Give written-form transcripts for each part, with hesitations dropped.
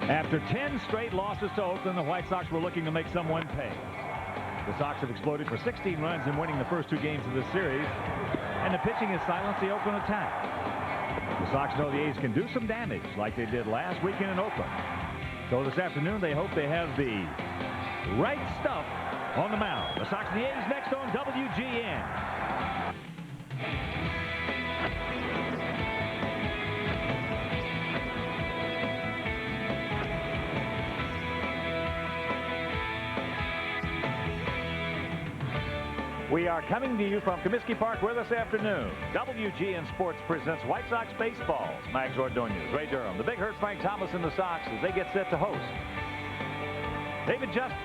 After 10 straight losses to Oakland, the White Sox were looking to make someone pay. The Sox have exploded for 16 runs in winning the first 2 games of this series, and the pitching has silenced the Oakland attack. The Sox know the A's can do some damage like they did last weekend in Oakland. So this afternoon, they hope they have the right stuff on the mound. The Sox and the A's next on WGN. We are coming to you from Comiskey Park where this afternoon WGN Sports presents White Sox Baseballs. Max Ordonez, Ray Durham, the Big Hurts, Frank Thomas, and the Sox as they get set to host David Justice,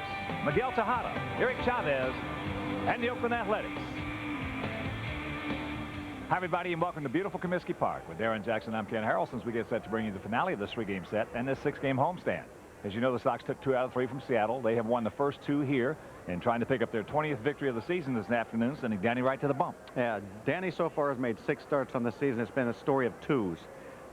Miguel Tejada, Eric Chavez, and the Oakland Athletics. Hi, everybody, and welcome to beautiful Comiskey Park. With Darren Jackson, I'm Ken Harrell, since we get set to bring you the finale of this 3-game set and this 6-game homestand. As you know, the Sox took 2 out of 3 from Seattle. They have won the first 2 here and trying to pick up their 20th victory of the season this afternoon, sending Danny right to the bump. Yeah, Danny so far has made 6 starts on the season. It's been a story of 2s.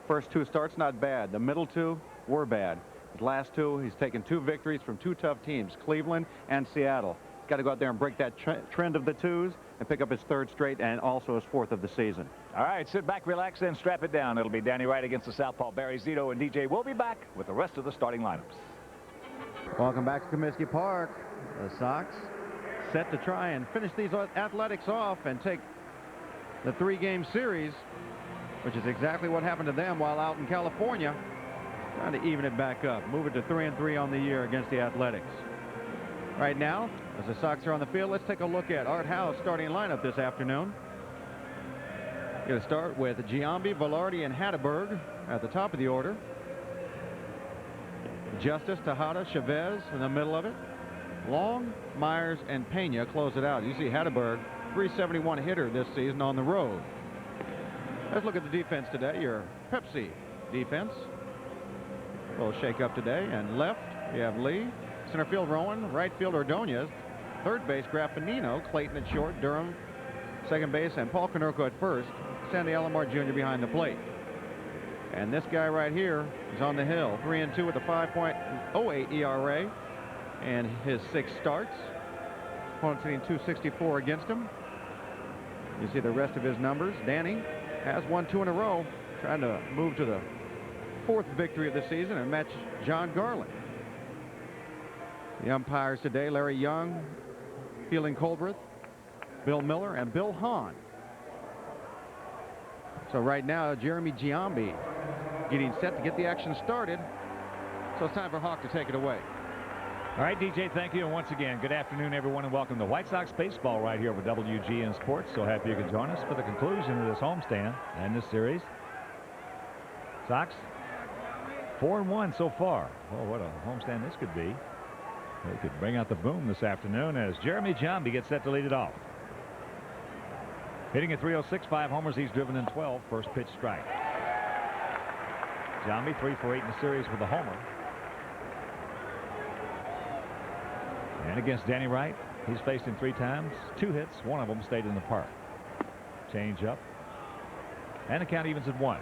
First 2 starts, not bad. The middle 2 were bad. His last 2, he's taken 2 victories from 2 tough teams, Cleveland and Seattle. He's got to go out there and break that trend of the 2s and pick up his 3rd straight and also his 4th of the season. All right, sit back, relax, and strap it down. It'll be Danny Wright against the southpaw Barry Zito, and DJ will be back with the rest of the starting lineups. Welcome back to Comiskey Park. The Sox set to try and finish these Athletics off and take the 3-game series, which is exactly what happened to them while out in California, trying to even it back up, move it to 3-3 on the year against the Athletics. Right now, as the Sox are on the field, let's take a look at Art Howe's starting lineup this afternoon. Going to start with Giambi, Velarde, and Hatteberg at the top of the order. Justice, Tejada, Chavez in the middle of it. Long, Myers, and Pena close it out. You see Hatteberg, 371 hitter this season on the road. Let's look at the defense today. Your Pepsi defense. A little shake up today. And left, you have Lee. Center field, Rowan. Right field, Ordonez. Third base, Graffinino. Clayton at short. Durham, second base. And Paul Konerko at first. Sandy Alomar Jr. behind the plate. And this guy right here is on the hill. 3-2 with a 5.08 ERA. And his 6 starts. Opponents hitting .264 against him. You see the rest of his numbers. Danny has won 2 in a row, trying to move to the 4th victory of the season and match John Garland. The umpires today, Larry Young, Fielding Colbreth, Bill Miller, and Bill Hahn. So right now, Jeremy Giambi getting set to get the action started. So it's time for Hawk to take it away. All right, DJ, thank you. And once again, good afternoon, everyone, and welcome to White Sox Baseball right here with WGN Sports. So happy you could join us for the conclusion of this homestand and this series. Sox, 4-1 so far. Oh, what a homestand this could be. They could bring out the boom this afternoon as Jeremy Giambi gets set to lead it off. Hitting at .306, 5 homers. He's driven in 12. First pitch strike. Giambi 3 for 8 in the series with a homer. And against Danny Wright, he's faced him 3 times, 2 hits, 1 of them stayed in the park. Change up. And the count evens at 1.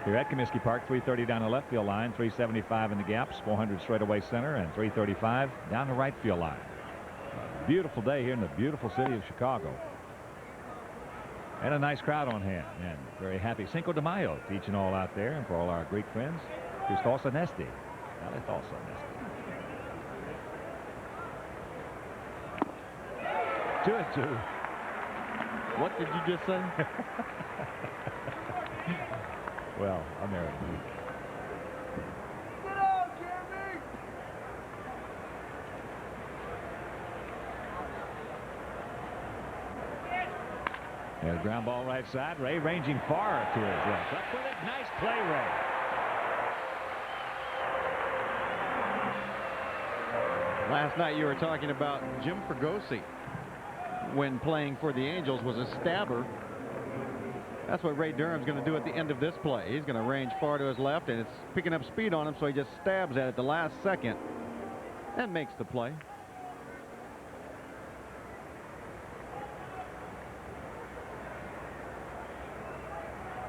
Here at Comiskey Park, 330 down the left field line, 375 in the gaps, 400 straightaway center, and 335 down the right field line. A beautiful day here in the beautiful city of Chicago. And a nice crowd on hand, and very happy Cinco de Mayo to each and all out there, and for all our Greek friends, Christos Anesti. Alethos Anesti. 2-2. What did you just say? Well, American. Get out, Jeremy! There's a ground ball right side. Ray ranging far to his left. Up with it. Nice play, Ray. Last night you were talking about Jim Fregosi, when playing for the Angels, was a stabber. That's what Ray Durham's going to do at the end of this play. He's going to range far to his left, and it's picking up speed on him, so he just stabs at it the last second and makes the play.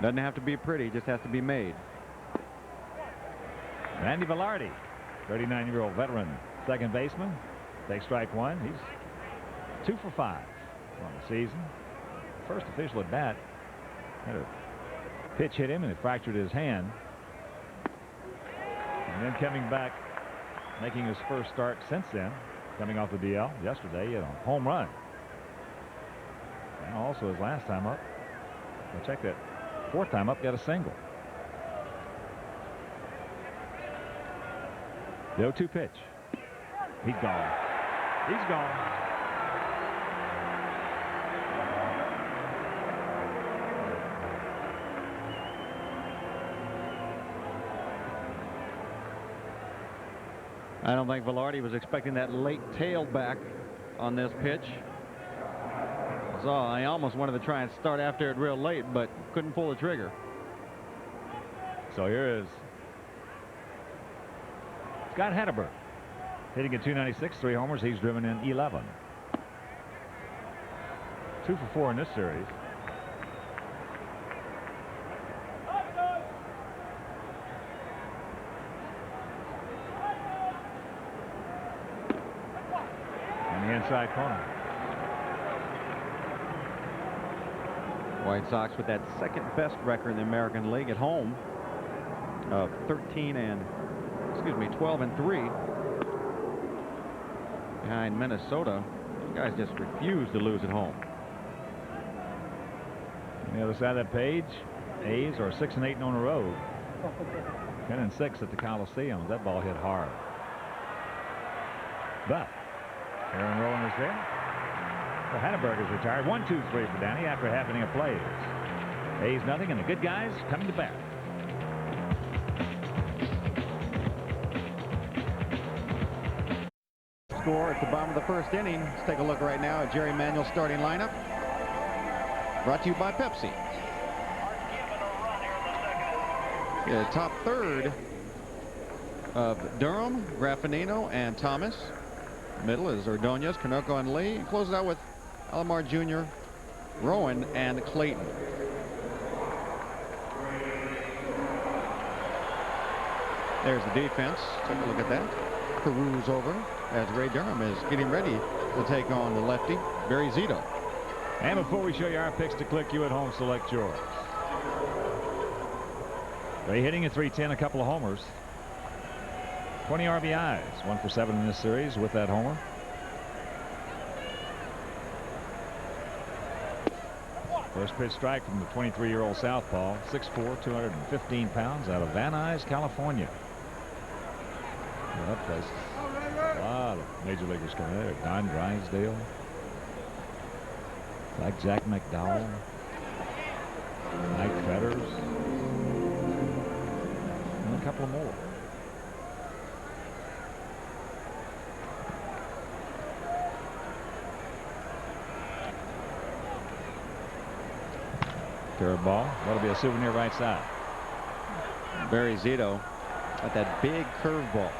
Doesn't have to be pretty, just has to be made. Randy Velarde, 39-year-old veteran second baseman. Takes strike one. He's 2 for 5 on the season. First official at bat. Had a pitch hit him and it fractured his hand. And then coming back, making his first start since then, coming off the DL yesterday, he had a home run. And also his last time up, I checked that, 4th time up, got a single. The 0-2 pitch. He's gone. He's gone. I don't think Velarde was expecting that late tailback on this pitch. So I almost wanted to try and start after it real late, but couldn't pull the trigger. So here is Scott Hatteberg, hitting at 296, 3 homers. He's driven in 11. 2 for 4 in this series. In the inside corner. White Sox with that second best record in the American League at home of 12 and 3 behind Minnesota. You guys just refuse to lose at home. On the other side of that page, A's are 6 and 8 on the road. 10 and 6 at the Coliseum. That ball hit hard. But Aaron Rowland is there. Well, Hatteberg is retired. 1-2-3 for Danny after half inning of plays. A's nothing, and the good guys coming to bat. Score at the bottom of the first inning. Let's take a look right now at Jerry Manuel's starting lineup. Brought to you by Pepsi. The top third of Durham, Graffinino, and Thomas. Middle is Ordonez, Canoco, and Lee. Closes out with Alomar Jr., Rowan, and Clayton. There's the defense. Take a look at that. Peruse over as Ray Durham is getting ready to take on the lefty, Barry Zito. And before we show you our picks to click, you at home select yours. Ray hitting at 310, a couple of homers. 20 RBIs, 1 for 7 in this series with that homer. First pitch strike from the 23-year-old southpaw, 6'4", 215 pounds, out of Van Nuys, California. Well, that place, a lot of major leaguers come there. Don Drysdale, like Jack McDowell, Mike Fetters, and a couple more. Third ball. That'll be a souvenir right side. Barry Zito got that big curveball.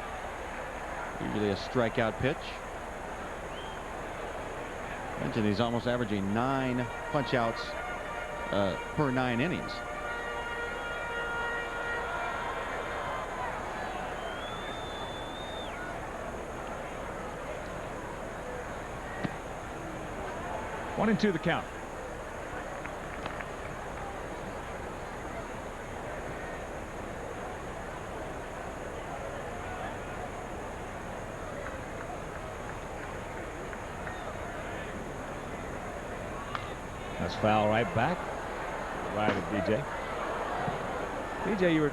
Usually a strikeout pitch. Mentioned he's almost averaging 9 punch-outs per 9 innings. One and two the count. That's foul right back. Right at DJ. DJ, you were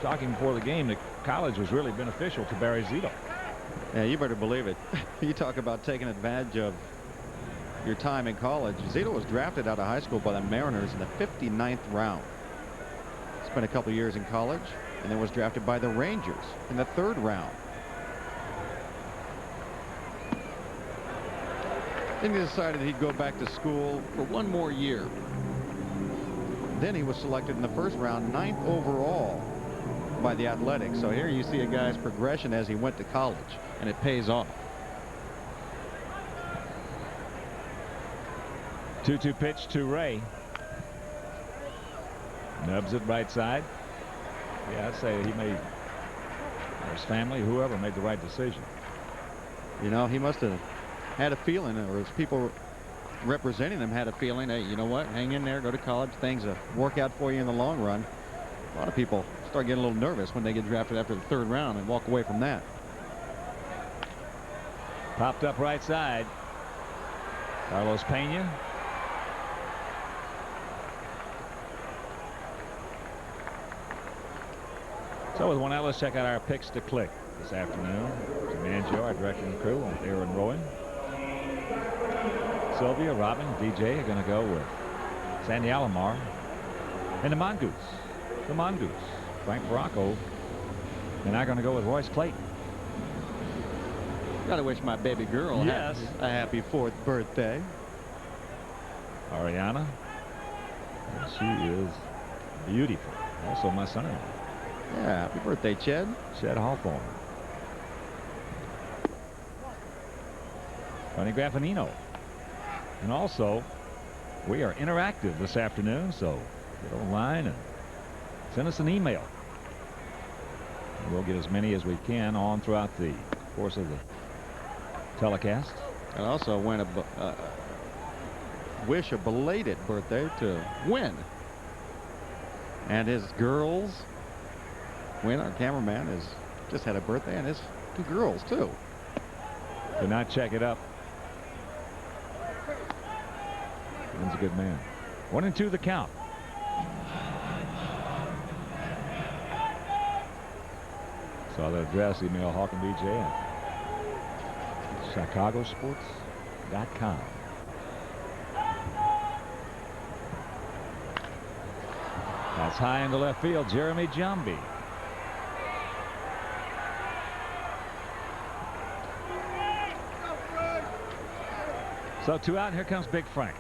talking before the game that college was really beneficial to Barry Zito. Yeah, you better believe it. You talk about taking advantage of your time in college. Zito was drafted out of high school by the Mariners in the 59th round. Spent a couple years in college and then was drafted by the Rangers in the 3rd round. Then he decided he'd go back to school for 1 more year. Then he was selected in the 1st round, 9th overall by the Athletics. So here you see a guy's progression as he went to college, and it pays off. 2-2 pitch to Ray. Nubs it right side. Yeah, I'd say he may or his family, whoever, made the right decision. You know, he must have had a feeling, or his people representing him had a feeling, hey, you know what, hang in there, go to college, things will work out for you in the long run. A lot of people start getting a little nervous when they get drafted after the 3rd round and walk away from that. Popped up right side. Carlos Pena. So with one out, let's check out our picks to click this afternoon. Jim Angio, our director and crew, with Aaron Rowan. Sylvia, Robin, DJ are going to go with Sandy Alomar. And the Mongoose. The Mongoose. Frank Baracco. And I'm going to go with Royce Clayton. Gotta wish my baby girl a happy 4th birthday. Ariana. She is beautiful. Also my son-in-law. Yeah, happy birthday, Ched. Ched Hawthorne. Tony Graffinino. And also, we are interactive this afternoon, so get online and send us an email. And we'll get as many as we can on throughout the course of the telecast. And also want to wish a belated birthday to Win. And his girls. Win, our cameraman, has just had a birthday, and his 2 girls, too. Could not check it up. Win's a good man. 1-2 the count. Saw the address, email Hawk and BJ at chicagosports.com. That's high into left field. Jeremy Jambi. So 2 out, and here comes Big Frank.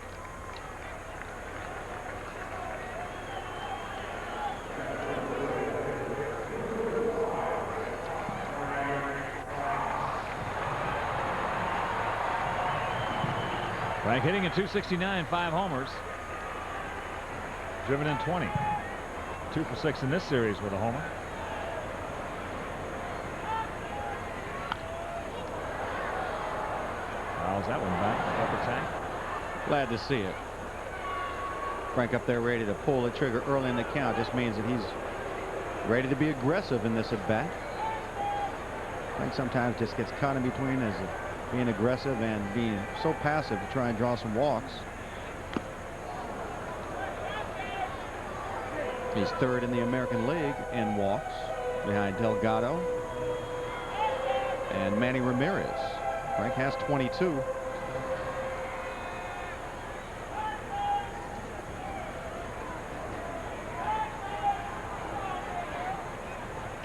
Frank hitting at .269, 5 homers. Driven in 20. 2 for 6 in this series with a homer. Fouls that one back. Upper tank. Glad to see it. Frank up there ready to pull the trigger early in the count just means that he's ready to be aggressive in this at bat. Frank sometimes just gets caught in between as being aggressive and being so passive to try and draw some walks. He's 3rd in the American League in walks behind Delgado and Manny Ramirez. Frank has 22.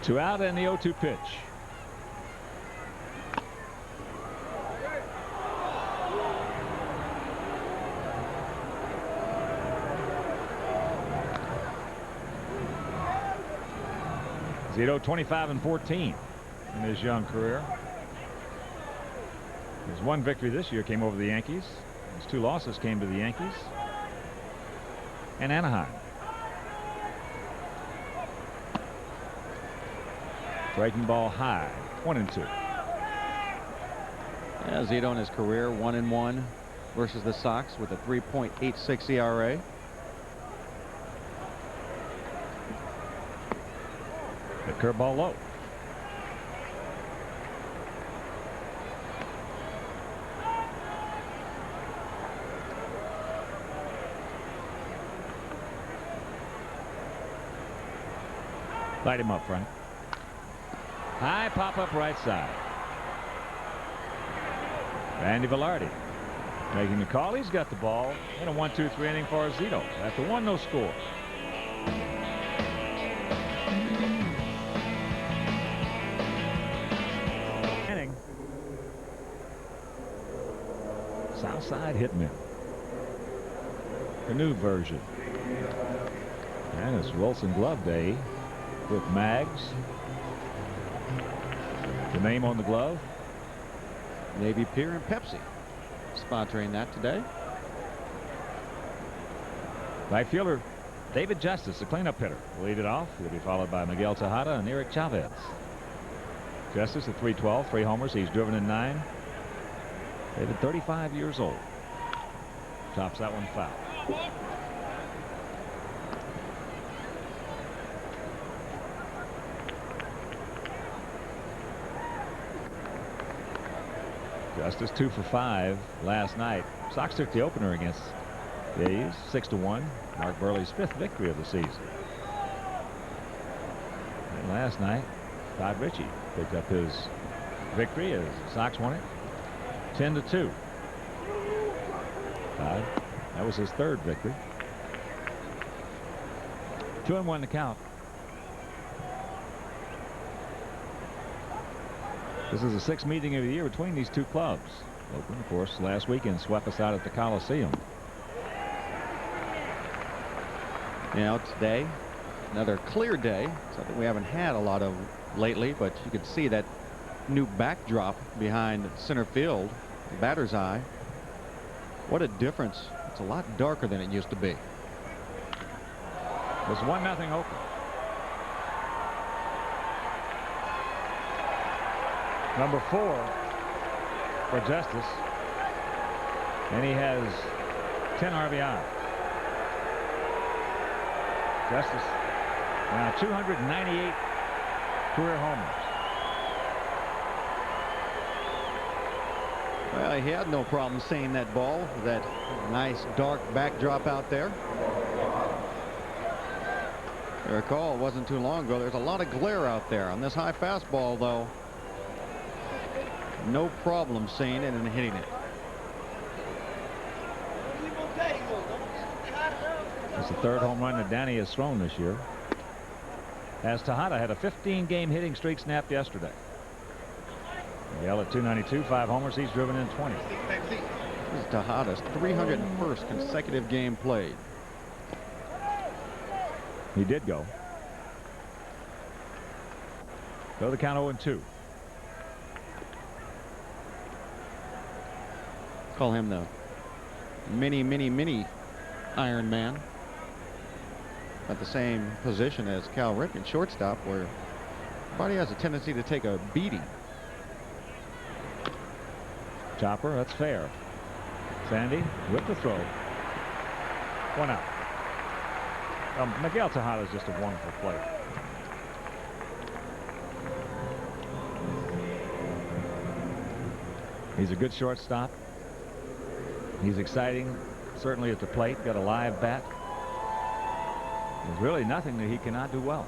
Two out and the 0-2 pitch. Zito 25-14 in his young career. His 1 victory this year came over the Yankees. His 2 losses came to the Yankees and Anaheim. Breaking ball high, 1-2. Yeah, Zito in his career 1-1 versus the Sox with a 3.86 ERA. The curveball low. Light him up, Frank. High pop up right side. Randy Velarde making the call. He's got the ball in a 1-2-3 inning for Zito. After 1, no score. Inning. Southside Hitman. A new version. And it's Wilson Glove Day with Mags. The name on the glove. Navy Pier and Pepsi sponsoring that today. Right fielder David Justice, the cleanup hitter, will lead it off. He'll be followed by Miguel Tejada and Eric Chavez. Justice at 312, 3 homers. He's driven in 9. David, 35 years old. Chops that one foul. Justice 2 for 5 last night. Sox took the opener against the A's 6-1. Mark Burley's 5th victory of the season. And last night, Todd Ritchie picked up his victory as the Sox won it 10-2. Todd, that was his 3rd victory. 2-1 to count. This is the 6th meeting of the year between these two clubs. Oakland, of course, last weekend swept us out at the Coliseum. You know, today, another clear day, something we haven't had a lot of lately, but you can see that new backdrop behind center field, the batter's eye. What a difference. It's a lot darker than it used to be. It's 1-0 Oakland. Number 4 for Justice, and he has 10 RBI. Justice now 298 career homers. Well, he had no problem seeing that ball, that nice dark backdrop out there. I recall it wasn't too long ago, there's a lot of glare out there. On this high fastball, though, no problem seeing it and hitting it. It's the 3rd home run that Danny has thrown this year, as Tejada had a 15-game hitting streak snapped yesterday. Miguel at 292, 5 homers. He's driven in 20. This is Tejada's 301st consecutive game played. He did go. Go the count 0-2. Call him the mini Iron Man. At the same position as Cal Ripken, shortstop, where body has a tendency to take a beating. Chopper, that's fair. Sandy with the throw. 1 out. Miguel Tejada is just a wonderful player. He's a good shortstop. He's exciting, certainly at the plate. Got a live bat. There's really nothing that he cannot do well.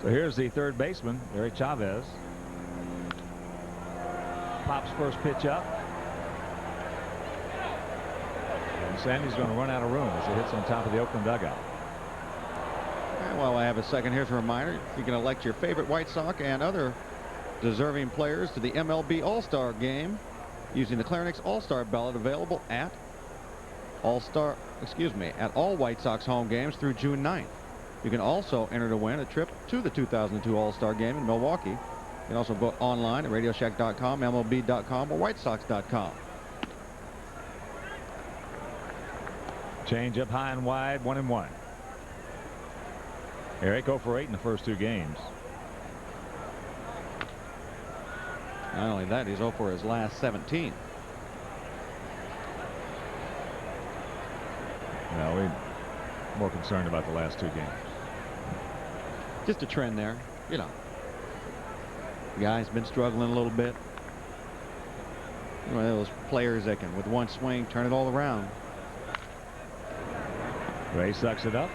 So here's the 3rd baseman, Eric Chavez. Pops first pitch up. And Sandy's going to run out of room as it hits on top of the Oakland dugout. And while I have a second, here's a reminder. You can elect your favorite White Sox and other deserving players to the MLB All-Star Game using the Clarinix All-Star ballot, available at all White Sox home games through June 9th. You can also enter to win a trip to the 2002 All-Star Game in Milwaukee. You can also vote online at RadioShack.com, MLB.com, or WhiteSox.com. Change up high and wide, 1-1. Eric 0 for 8 in the first 2 games. Not only that, he's 0 for his last 17. No, we're more concerned about the last 2 games. Just a trend there, you know. The guy's been struggling a little bit. One of those players that can, with one swing, turn it all around. Ray sucks it up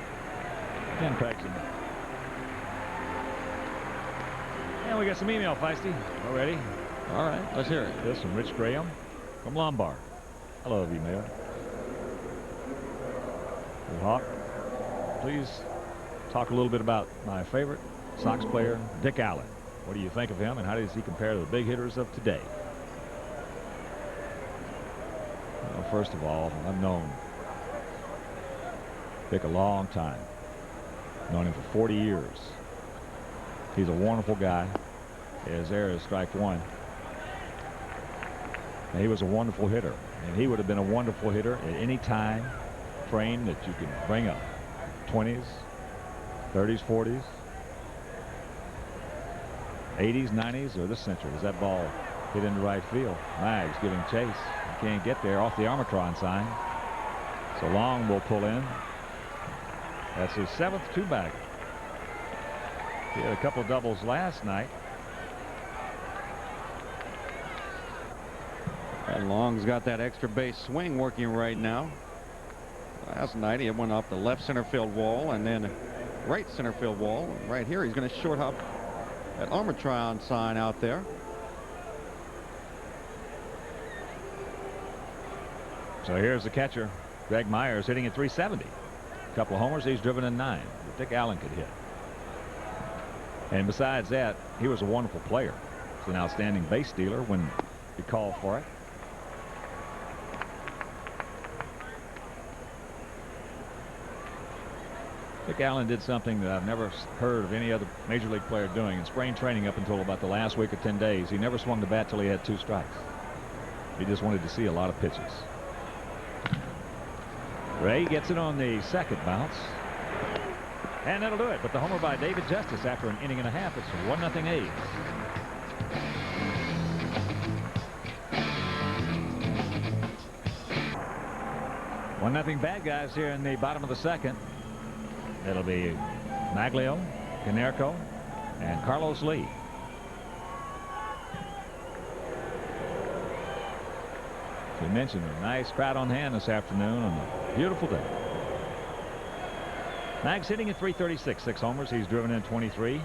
and cracks him. And we got some email, Feisty. Already. All right, let's hear it. This from Rich Graham from Lombard. I love email. Hawk, please talk a little bit about my favorite Sox player, Dick Allen. What do you think of him, and how does he compare to the big hitters of today? Well, first of all, I've known Dick a long time. Known him for 40 years. He's a wonderful guy. His error is strike 1. And he was a wonderful hitter, and he would have been a wonderful hitter at any time frame that you can bring up. 20s, 30s, 40s. 80s, 90s, or this century as that ball hit into right field. Mags giving chase. He can't get there off the Armatron sign. So Long will pull in. That's his 7th two-bagger. He had a couple of doubles last night. And Long's got that extra base swing working right now. Last night he went off the left center field wall and then right center field wall. Right here he's going to short hop that Armatron sign out there. So here's the catcher, Greg Myers, hitting at 370. A couple of homers. He's driven in 9 that Dick Allen could hit. And besides that, he was a wonderful player. He's an outstanding base stealer when you call for it. Dick Allen did something that I've never heard of any other major league player doing in spring training up until about the last week or 10 days. He never swung the bat till he had 2 strikes. He just wanted to see a lot of pitches. Ray gets it on the second bounce. And that'll do it. But the homer by David Justice after an inning and a half. It's 1-0 A's. One nothing bad guys here in the bottom of the second. It'll be Maglio, Canerco, and Carlos Lee. As we mentioned, a nice crowd on hand this afternoon on a beautiful day. Mags hitting at 336, 6 homers. He's driven in 23.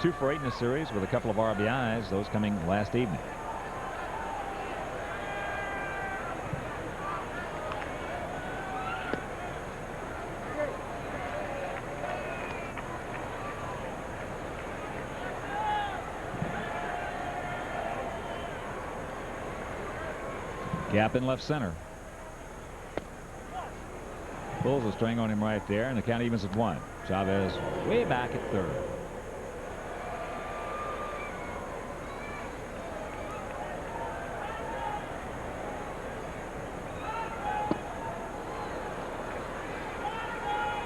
2 for 8 in the series with a couple of RBIs, those coming last evening. Gap in left center. Pulls a string on him right there, and the count evens at 1. Chavez way back at third.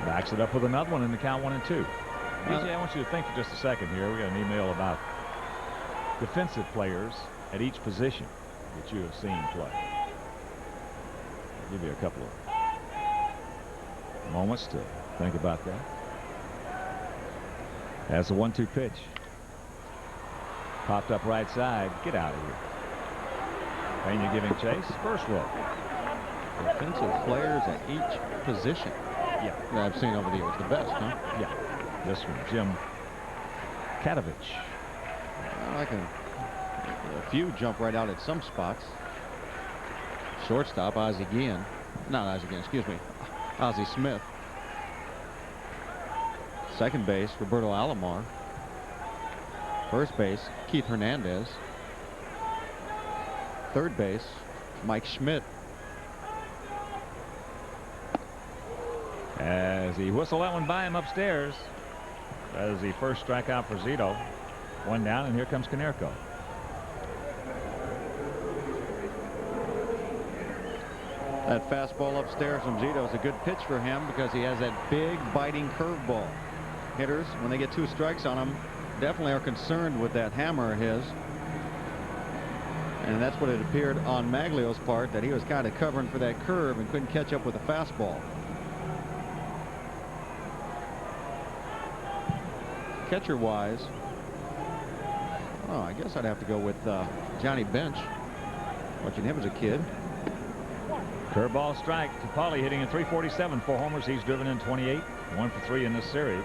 Backs it up with another one in the count 1-2. BJ, I want you to think for just a second here. We got an email about defensive players at each position that you have seen play. I'll give you a couple of moments to think about that. That's a 1-2 pitch. Popped up right side. Get out of here. Pena giving chase. First row. Defensive players at each position. Yeah. That I've seen over the years. The best, huh? Yeah. This one, Jim Katovich. Well, I can. A few jump right out at some spots. Shortstop, Ozzie Guillen. Not Ozzie Guillen, excuse me. Ozzie Smith. Second base, Roberto Alomar. First base, Keith Hernandez. Third base, Mike Schmidt. As he whistled that one by him upstairs. That is the first strikeout for Zito. 1 down, and here comes Canerco. That fastball upstairs from Zito is a good pitch for him because he has that big biting curveball. Hitters, when they get 2 strikes on him, definitely are concerned with that hammer of his. And that's what it appeared on Maglio's part, that he was kind of covering for that curve and couldn't catch up with the fastball. Catcher wise, oh, I guess I'd have to go with Johnny Bench, watching him as a kid. Curveball strike to Pauly, hitting in 347, 4 homers. He's driven in 28, 1 for 3 in this series.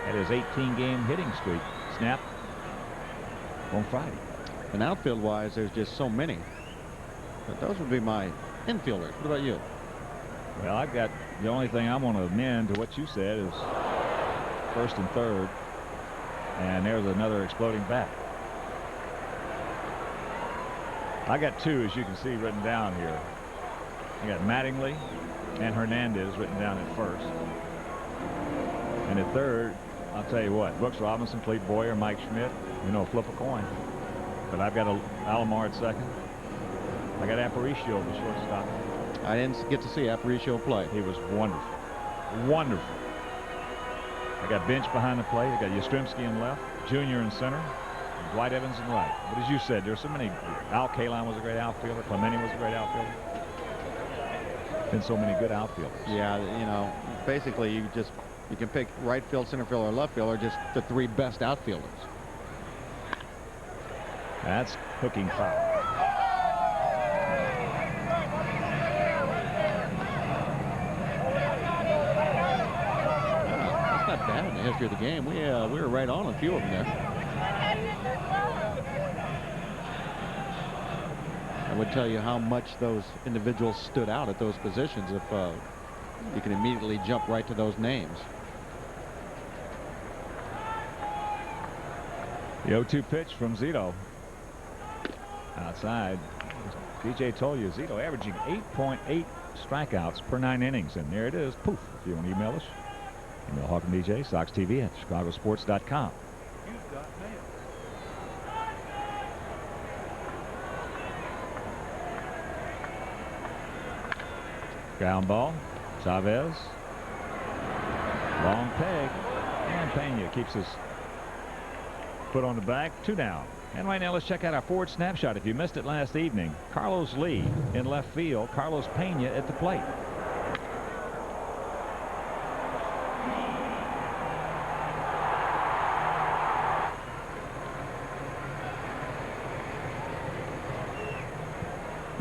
At his 18-game hitting streak snap on Friday. And outfield wise, there's just so many. But those would be my infielders. What about you? Well, I've got the only thing I want to amend to what you said is first and third. And there's another exploding bat. I got 2, as you can see, written down here. I got Mattingly and Hernandez written down at first. And at third, I'll tell you what, Brooks Robinson, Clete Boyer, Mike Schmidt, you know, flip a coin. But I've got Alomar at second. I got Aparicio at the shortstop. I didn't get to see Aparicio play. He was wonderful. Wonderful. I got Bench behind the plate. I got Yastrzemski in left, Junior in center, Dwight Evans in right. But as you said, there's so many. Al Kaline was a great outfielder. Clemente was a great outfielder. Been so many good outfielders. Yeah, you know, basically you can pick right field, center field, or left field, or just the 3 best outfielders. That's hooking foul. That's not bad in the history of the game. We were right on a few of them there. I would tell you how much those individuals stood out at those positions if you can immediately jump right to those names. The 0-2 pitch from Zito. Outside. DJ told you, Zito averaging 8.8 strikeouts per 9 innings. And there it is. Poof. If you want to email us, email Hawk and DJ, SoxTV@chicagosports.com. You've got mail. Ground ball. Chavez. Long peg. And Pena keeps his foot on the back. 2 down. And right now let's check out our forward snapshot. If you missed it last evening, Carlos Lee in left field. Carlos Pena at the plate.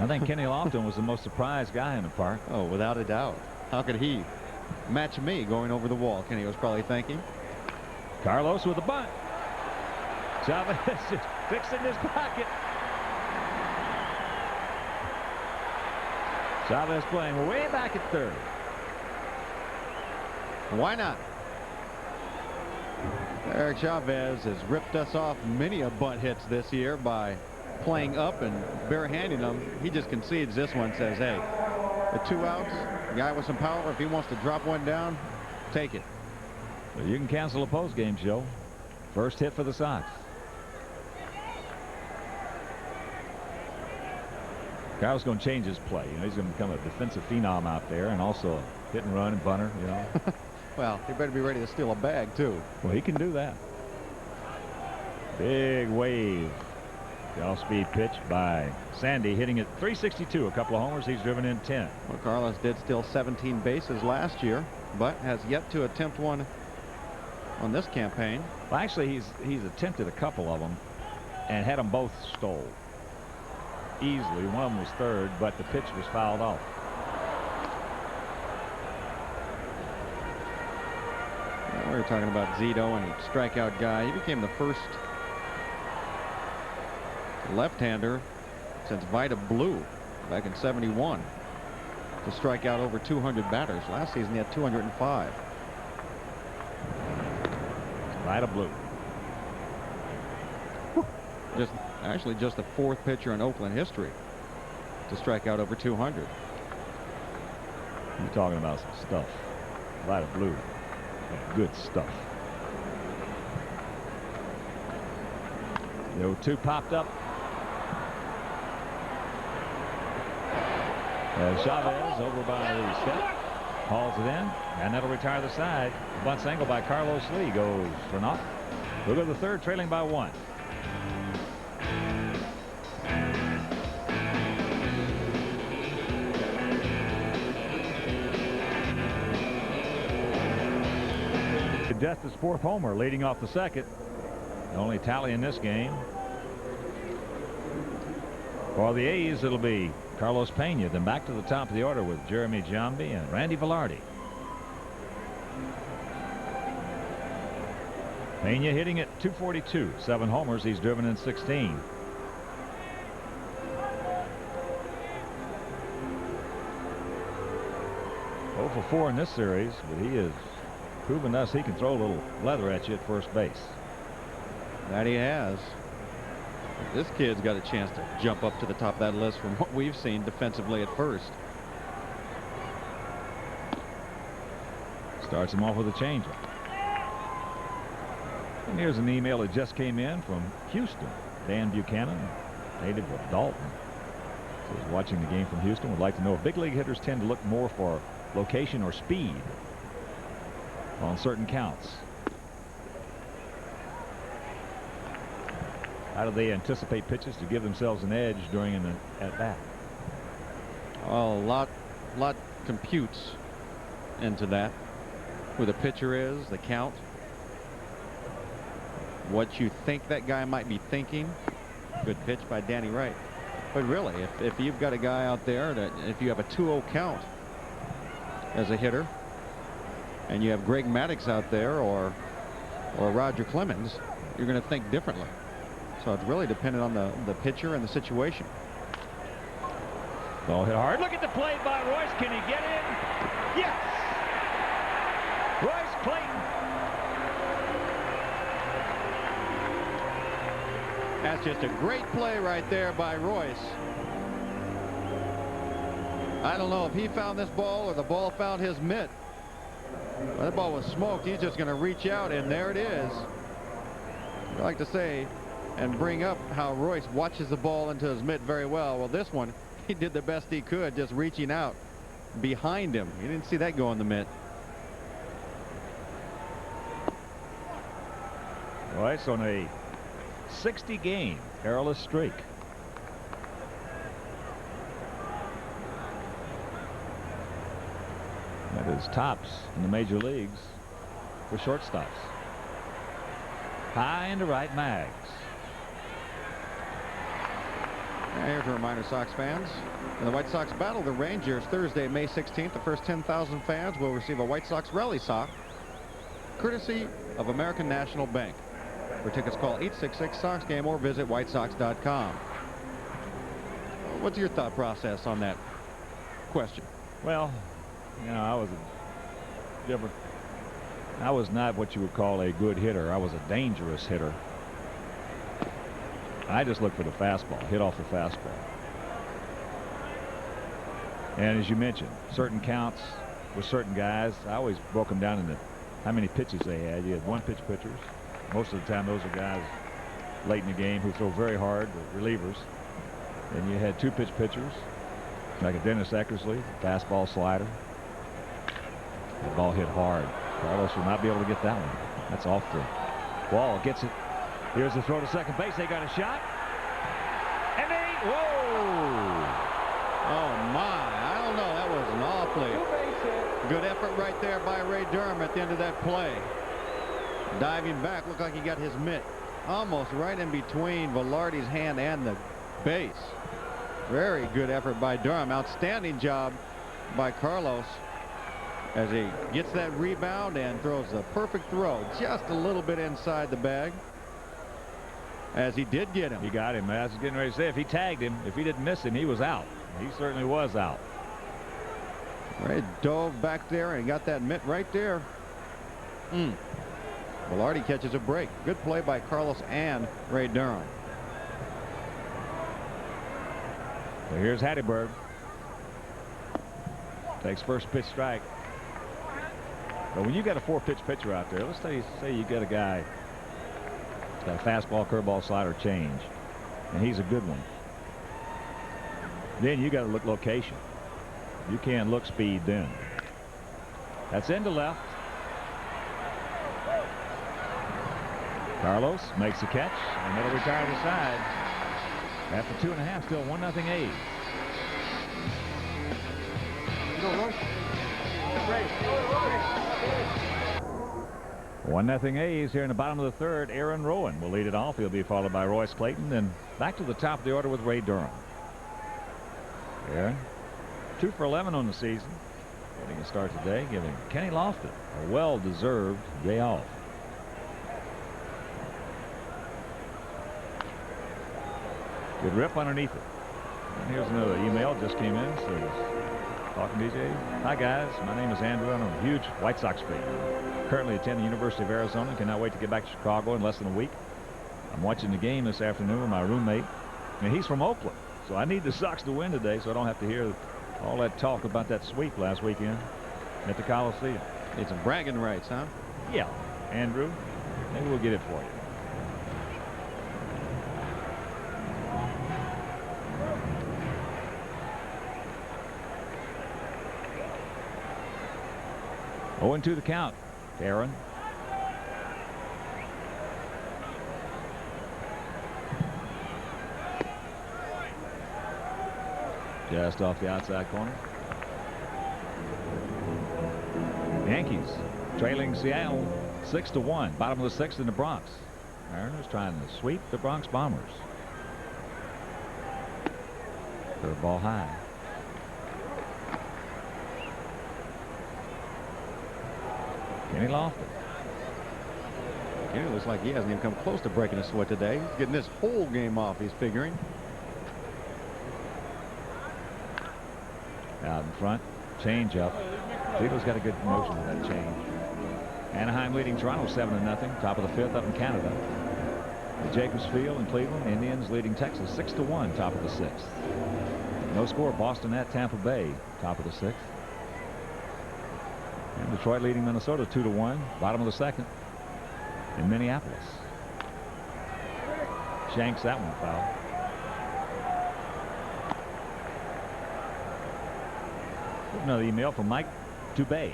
I think Kenny Lofton was the most surprised guy in the park. Oh, without a doubt. How could he match me going over the wall? Kenny was probably thinking. Carlos with a bunt. Chavez just fixing his pocket. Chavez playing way back at third. Why not? Eric Chavez has ripped us off many a bunt hits this year by playing up and barehanding them. He just concedes this one, says, hey, the 2 outs, the guy with some power, if he wants to drop one down, take it. Well, you can cancel a post game show. First hit for the Sox. Carlos going to change his play. You know, he's going to become a defensive phenom out there, and also a hit and run and bunter, you know. Well, he better be ready to steal a bag too. Well, he can do that. Big wave. The off-speed pitch by Sandy, hitting at 362. A couple of homers. He's driven in 10. Well, Carlos did steal 17 bases last year, but has yet to attempt one on this campaign. Well, actually, he's attempted a couple of them and had them both stole easily. One of them was third, but the pitch was fouled off. Well, we were talking about Zito and strikeout guy. He became the first left-hander since Vida Blue back in '71 to strike out over 200 batters. Last season he had 205. Vida Blue. Actually just the 4th pitcher in Oakland history to strike out over 200. You're talking about some stuff. Vida Blue. Yeah, good stuff. The 0-2 popped up. Chavez over by the step, hauls it in, and that'll retire the side. The bunt single by Carlos Lee goes for naught. We'll go to the 3rd, trailing by 1. Death's 4th homer, leading off the 2nd. The only tally in this game. For the A's, it'll be Carlos Pena, then back to the top of the order with Jeremy Giambi and Randy Velarde. Pena hitting at 242, 7 homers. He's driven in 16. Oh for 4 in this series, but he has proven us he can throw a little leather at you at first base. That he has. This kid's got a chance to jump up to the top of that list from what we've seen defensively at first. Starts him off with a changeup. And here's an email that just came in from Houston. Dan Buchanan, native of Dalton, says watching the game from Houston, would like to know if big league hitters tend to look more for location or speed on certain counts. How do they anticipate pitches to give themselves an edge during an at-bat? Well, a lot computes into that. Who the pitcher is, the count, what you think that guy might be thinking. Good pitch by Danny Wright. But really, if you've got a guy out there that if you have a 2-0 count as a hitter, and you have Greg Maddux out there or Roger Clemens, you're going to think differently. So it's really dependent on the pitcher and the situation. Ball hit hard. Look at the play by Royce. Can he get in? Yes! Royce Clayton. That's just a great play right there by Royce. I don't know if he found this ball or the ball found his mitt. Well, that ball was smoked. He's just going to reach out, and there it is. I like to say and bring up how Royce watches the ball into his mitt very well. Well, this one, he did the best he could, just reaching out behind him. He didn't see that go in the mitt. Royce on a 60-game errorless streak. That is tops in the major leagues for shortstops. High into right, Mags. And here's a reminder, Sox fans. And the White Sox battle the Rangers Thursday, May 16th. The first 10,000 fans will receive a White Sox rally sock, courtesy of American National Bank. For tickets, call 866-SOX-GAME or visit whitesox.com. What's your thought process on that question? Well, you know, I was not what you would call a good hitter. I was a dangerous hitter. I just looked for the fastball, hit off the fastball. And as you mentioned, certain counts with certain guys, I always broke them down into how many pitches they had. You had one-pitch pitchers. Most of the time, those are guys late in the game who throw very hard, the relievers. And you had two-pitch pitchers, like a Dennis Eckersley, fastball slider. The ball hit hard. Carlos will not be able to get that one. That's off the wall. Gets it. Here's the throw to second base. They got a shot. And they, whoa! Oh my! I don't know. That was an awfully good effort right there by Ray Durham at the end of that play. Diving back, looked like he got his mitt almost right in between Velarde's hand and the base. Very good effort by Durham. Outstanding job by Carlos as he gets that rebound and throws a perfect throw just a little bit inside the bag, as he did get him. He got him. I was getting ready to say, if he tagged him, if he didn't miss him, he was out. He certainly was out. Ray dove back there and got that mitt right there. Velarde catches a break. Good play by Carlos and Ray Durham. So here's Hatteberg. Takes first pitch strike. But when you got a four-pitch pitcher out there, let's say you got a guy got a fastball, curveball, slider, change, and he's a good one. Then you got to look location. You can't look speed then. That's into left. Carlos makes the catch, and that'll retire the side. After 2.5, still 1-0 A's. 1-0 A's here in the bottom of the third. Aaron Rowan will lead it off. He'll be followed by Royce Clayton. Then back to the top of the order with Ray Durham. Aaron, 2 for 11 on the season. Getting a start today, giving Kenny Lofton a well-deserved day off. Good rip underneath it. And here's another email just came in. Says, talking DJ. Hi guys, my name is Andrew and I'm a huge White Sox fan. Currently attend the University of Arizona and cannot wait to get back to Chicago in less than a week. I'm watching the game this afternoon with my roommate, and he's from Oakland. So I need the Sox to win today so I don't have to hear all that talk about that sweep last weekend at the Coliseum. It's a bragging rights, huh? Yeah, Andrew, maybe we'll get it for you. Oh, 0-2 the count. Aaron. Just off the outside corner. Yankees trailing Seattle 6-1. Bottom of the 6th in the Bronx. Mariners trying to sweep the Bronx Bombers. Third ball high. Kenny Lofton. Kenny looks like he hasn't even come close to breaking a sweat today. He's getting this whole game off, he's figuring. Out in front. Change up. Zito's got a good motion with that change. Anaheim leading Toronto 7-0. Top of the 5th up in Canada. At Jacobs Field in Cleveland. Indians leading Texas 6-1. Top of the 6th. No score. Boston at Tampa Bay. Top of the 6th. And Detroit leading Minnesota 2-1. Bottom of the 2nd in Minneapolis. Shanks that one foul. Another email from Mike Dubay.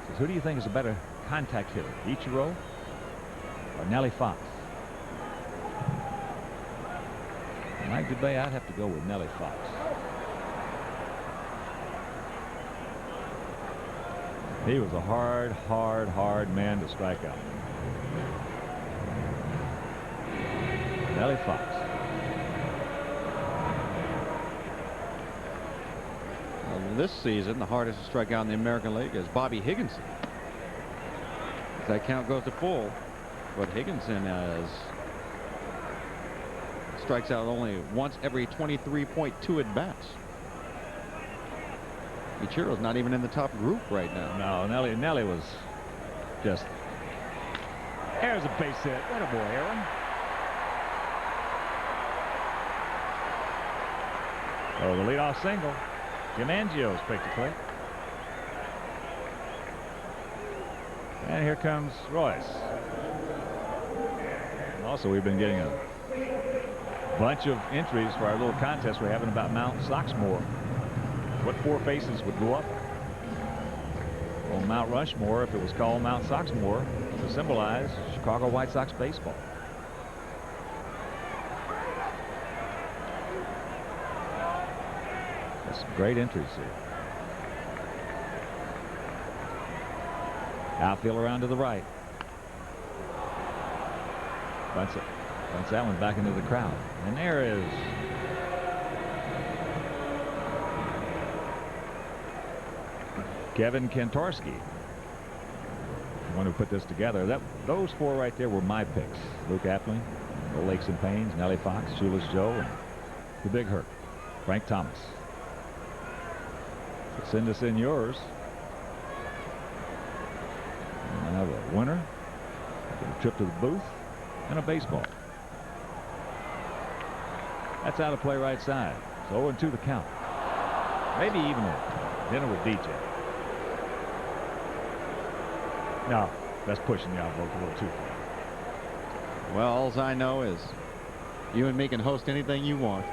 Says, who do you think is a better contact hitter, Ichiro or Nellie Fox? Mike Dubay, I'd have to go with Nellie Fox. He was a hard man to strike out. Nellie Fox. This season, the hardest to strike out in the American League is Bobby Higginson. If that count goes to full, but Higginson strikes out only once every 23.2 at bats. Ichiro's not even in the top group right now. No, Nellie was just. There's a base hit. What a boy, Aaron. Oh, the leadoff single. Jim Angio's picked a click. And here comes Royce. And also, we've been getting a bunch of entries for our little contest we're having about Mount Soxmore. What 4 faces would go up on Mount Rushmore if it was called Mount Soxmore to symbolize Chicago White Sox baseball? That's some great entries here. Outfield around to the right. Bunts that one back into the crowd. And there is Kevin Kantorski, the one who put this together. Those 4 right there were my picks. Luke Appling, the Lakes and Pains, Nellie Fox, Shoeless Joe, and the Big Hurt, Frank Thomas. So send us in yours. And I have a winner, a trip to the booth, and a baseball. That's out of play right side. So 0-2 the count. Maybe even a dinner with DJ. No, that's pushing the envelope a little too far. Well, all I know is you and me can host anything you want.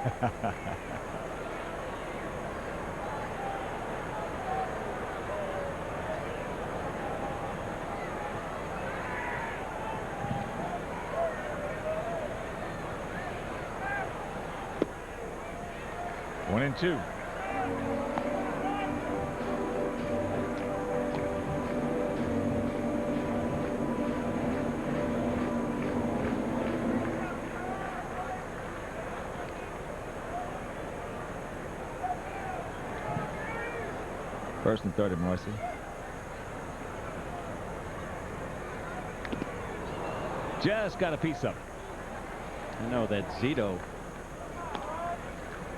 One and two. First and third at Morrissey. Just got a piece of it. I know that Zito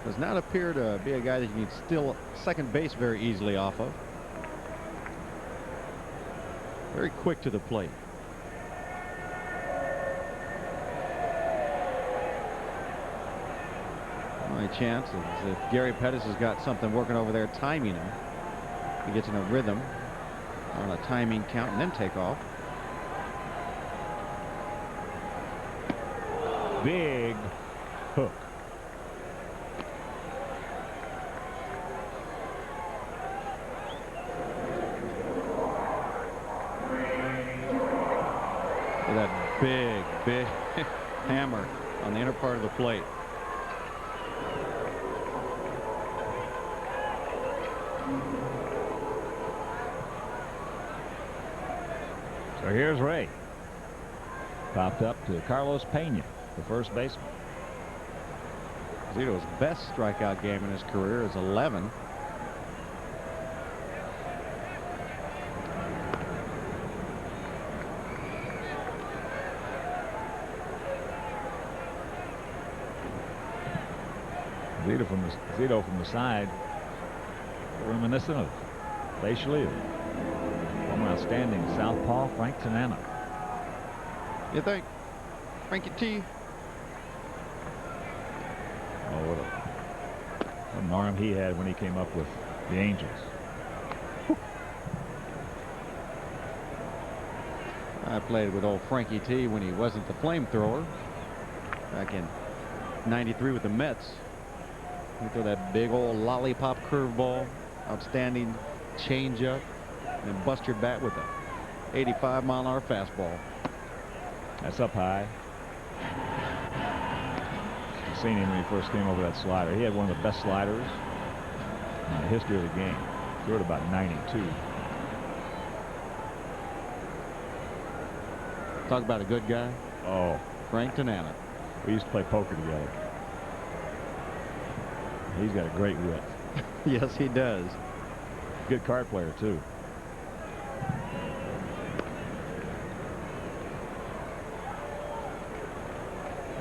does not appear to be a guy that you can steal second base very easily off of. Very quick to the plate. Only chance is if Gary Pettis has got something working over there timing him. He gets in a rhythm on a timing count and then take off. Big hook. That big hammer on the inner part of the plate. So here's Ray. Popped up to Carlos Pena, the first baseman. Zito's best strikeout game in his career is 11. Zito from the side, reminiscent of facially of former outstanding southpaw Frank Tanana. You think? Frankie T. Oh, what an arm he had when he came up with the Angels. I played with old Frankie T when he wasn't the flamethrower back in '93 with the Mets. He threw that big old lollipop curveball, outstanding changeup, and then bust your bat with a 85-mile-an-hour fastball. That's up high. I've seen him when he first came over that slider. He had one of the best sliders in the history of the game. Threw it about 92. Talk about a good guy. Oh, Frank Tanana. we used to play poker together. He's got a great wit. Yes, he does. Good card player, too.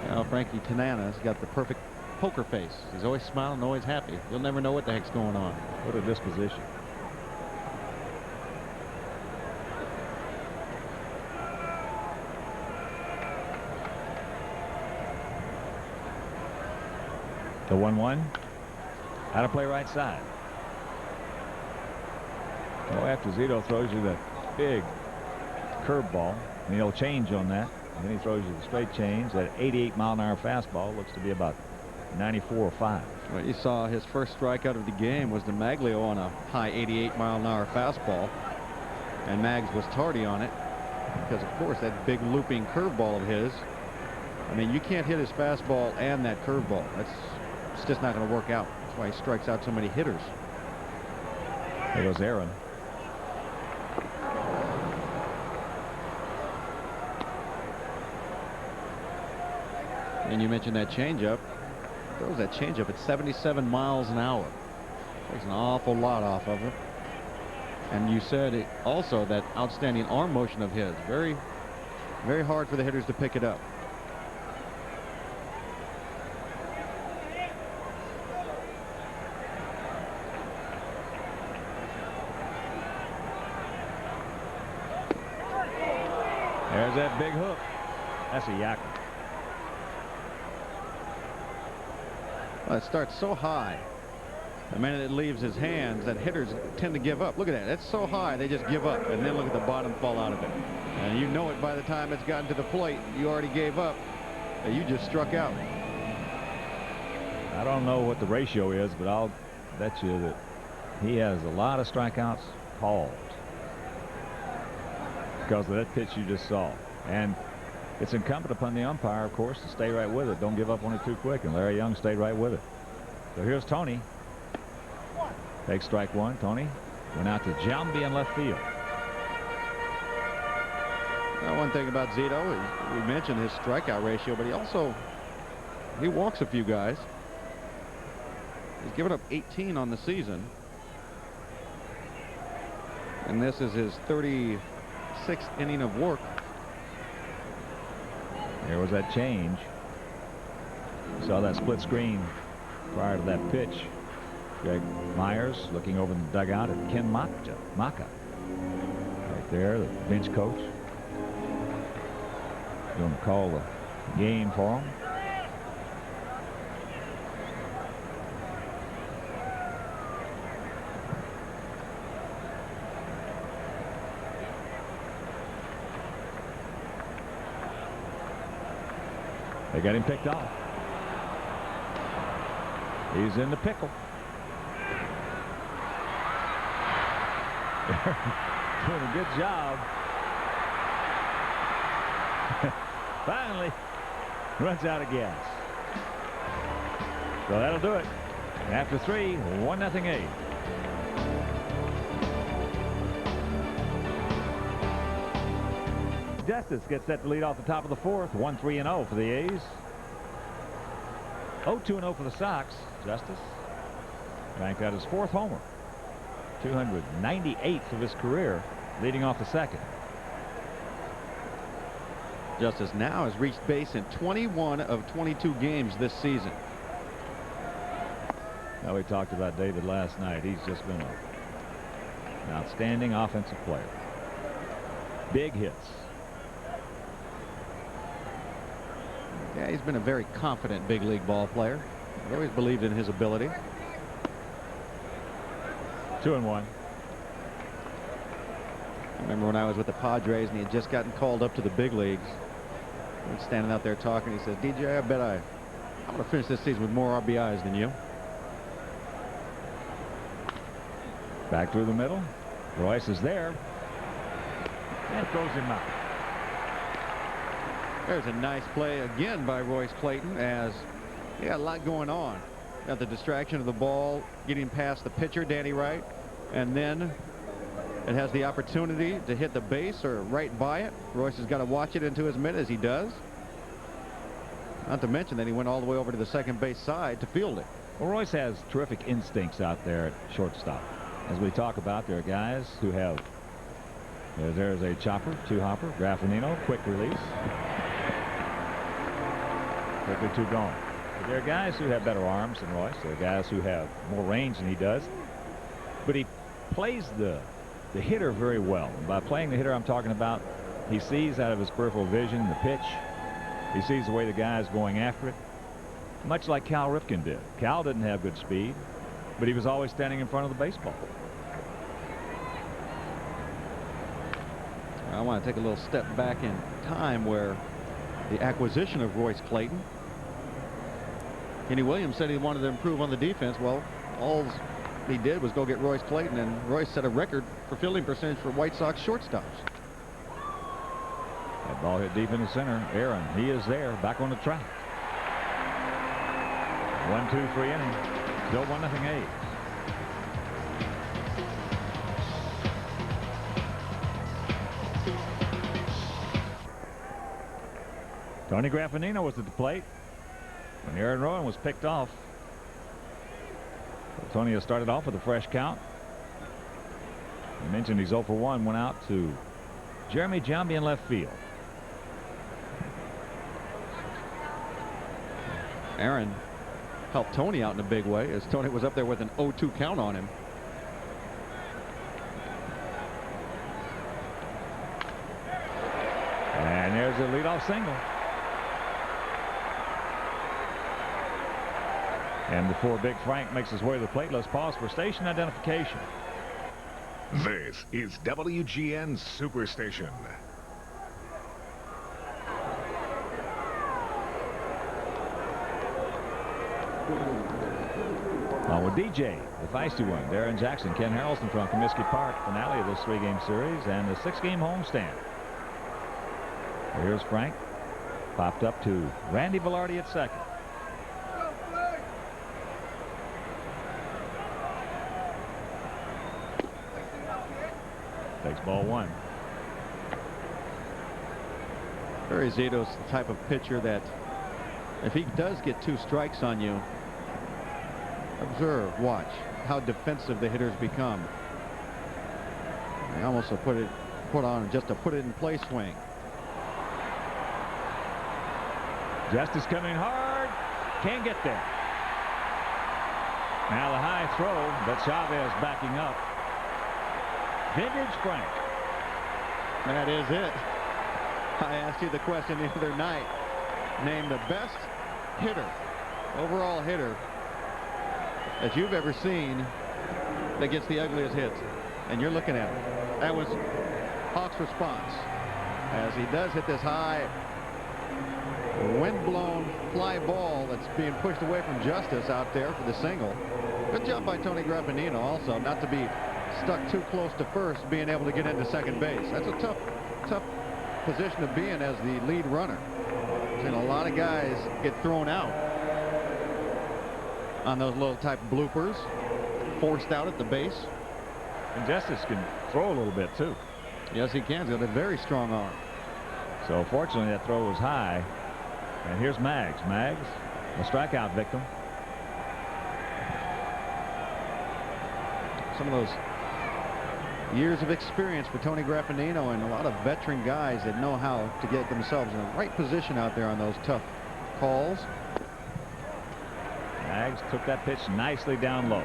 Now, Frankie Tanana's got the perfect poker face. He's always smiling, always happy. You'll never know what the heck's going on. What a disposition. The 1-1. How to play right side. Oh, after Zito throws you that big curveball, and he'll change on that. And then he throws you the straight change. That 88-mile-an-hour fastball looks to be about 94 or 5. Well, you saw his first strikeout of the game was to Maglio on a high 88-mile-an-hour fastball. And Mags was tardy on it because, of course, that big looping curveball of his. I mean, you can't hit his fastball and that curveball. It's just not going to work out. That's why he strikes out so many hitters. There goes Aaron. And you mentioned that changeup. Throws that changeup at 77 miles an hour. Takes an awful lot off of it. And you said also that outstanding arm motion of his. Very, very hard for the hitters to pick it up. There's that big hook. That's a yacker. Well, it starts so high. The minute it leaves his hands, that hitters tend to give up. Look at that. It's so high, they just give up. And then look at the bottom fall out of it. And you know it by the time it's gotten to the plate. You already gave up. You just struck out. I don't know what the ratio is, but I'll bet you that he has a lot of strikeouts called because of that pitch you just saw. And it's incumbent upon the umpire, of course, to stay right with it. Don't give up on it too quick. And Larry Young stayed right with it. So here's Tony. Takes strike one. Tony went out to Jambi in left field. Now, one thing about Zito is we mentioned his strikeout ratio, but he walks a few guys. He's given up 18 on the season. And this is his 36th inning of work. There was that change. Saw that split screen prior to that pitch. Greg Myers looking over in the dugout at Ken Maka. Right there, the bench coach. Going to call the game for him. They got him picked off. He's in the pickle. Doing a good job. Finally runs out of gas. So that'll do it. After 3, 1-0 A's. Justice gets set to lead off the top of the fourth. 1-3-0 for the A's. 0-2-0 for the Sox. Justice ranked out his fourth homer. 298th of his career, leading off the second. Justice now has reached base in 21 of 22 games this season. Now, we talked about David last night. He's just been an outstanding offensive player. Big hits. Yeah, he's been a very confident big league ball player. I've always believed in his ability. 2-1. I remember when I was with the Padres and he had just gotten called up to the big leagues. He was standing out there talking. He said, DJ, I bet I'm going to finish this season with more RBIs than you. Back through the middle. Royce is there. And throws him out. There's a nice play again by Royce Clayton, as he had a lot going on. Got the distraction of the ball getting past the pitcher, Danny Wright, and then it has the opportunity to hit the base or right by it. Royce has got to watch it into his mitt, as he does. Not to mention that he went all the way over to the second base side to field it. Well, Royce has terrific instincts out there at shortstop. As we talk about, there are guys who have, there's a chopper, two-hopper, Graffinino, quick release. Quickly two gone. But there are guys who have better arms than Royce. There are guys who have more range than he does. But he plays the hitter very well. And by playing the hitter, I'm talking about he sees out of his peripheral vision the pitch. He sees the way the guy is going after it. Much like Cal Ripken did. Cal didn't have good speed, but he was always standing in front of the baseball. I want to take a little step back in time where the acquisition of Royce Clayton. Kenny Williams said he wanted to improve on the defense. Well, all he did was go get Royce Clayton, and Royce set a record for fielding percentage for White Sox shortstops. That ball hit deep in the center. Aaron, he is there, back on the track. 1-2-3 inning. Still 1-0 A's. Tony Graffinino was at the plate when Aaron Rowan was picked off. Tony has started off with a fresh count. I mentioned he's 0 for 1, went out to Jeremy Giambi in left field. Aaron helped Tony out in a big way, as Tony was up there with an 0-2 count on him. And there's a leadoff single. And before Big Frank makes his way to the plate, let's pause for station identification. This is WGN Superstation. On with DJ, the feisty one, Darren Jackson, Ken Harrelson from Comiskey Park, finale of this 3-game series and the 6-game homestand. Here's Frank, popped up to Randy Velarde at second. Takes ball one. Barry Zito's the type of pitcher that if he does get 2 strikes on you, observe, watch how defensive the hitters become. They almost put on just a put it in play swing. Justice coming hard, can't get there. Now the high throw, but Chavez backing up. Vintage Frank. That is it. I asked you the question the other night. Name the best hitter, overall hitter, that you've ever seen that gets the ugliest hits. And you're looking at it. That was Hawk's response, as he does hit this high, wind-blown fly ball that's being pushed away from Justice out there for the single. Good job by Tony Graffinino also not to be stuck too close to first, being able to get into second base. That's a tough position to be in as the lead runner. Seen a lot of guys get thrown out on those little type bloopers, forced out at the base. And Justice can throw a little bit too. Yes, he can. He's got a very strong arm. So fortunately that throw was high. And here's Maggs. Maggs, a strikeout victim. Some of those years of experience for Tony Graffinino and a lot of veteran guys that know how to get themselves in the right position out there on those tough calls. Maggs took that pitch nicely down low.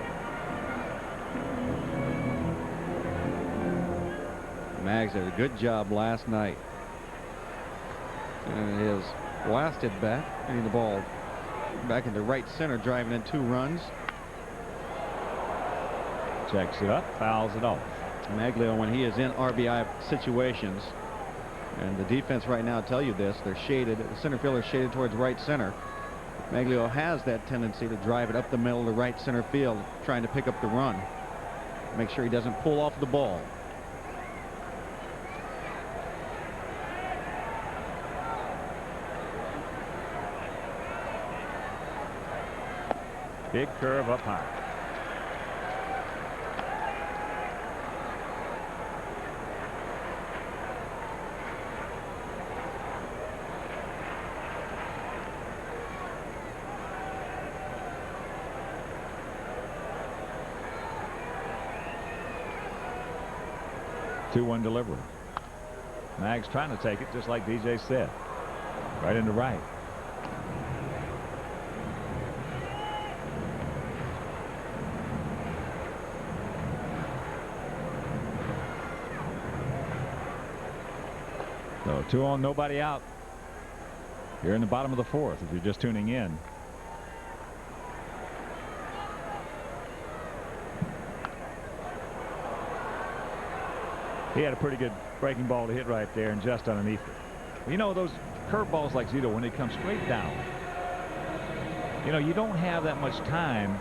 Maggs did a good job last night. And his last at bat, hitting the ball back into right center, driving in 2 runs. Checks it up, fouls it off. Maglio, when he is in RBI situations, and the defense right now tell you this, they're shaded, the center fielder shaded towards right center. Maglio has that tendency to drive it up the middle to right center field, trying to pick up the run. Make sure he doesn't pull off the ball. Big curve up high. Two-one delivery. Maggs trying to take it just like DJ said. Right into right. So 2 on, nobody out. Here in the bottom of the 4th if you're just tuning in. He had a pretty good breaking ball to hit right there and just underneath it. You know, those curveballs like Zito, when they come straight down, you know, you don't have that much time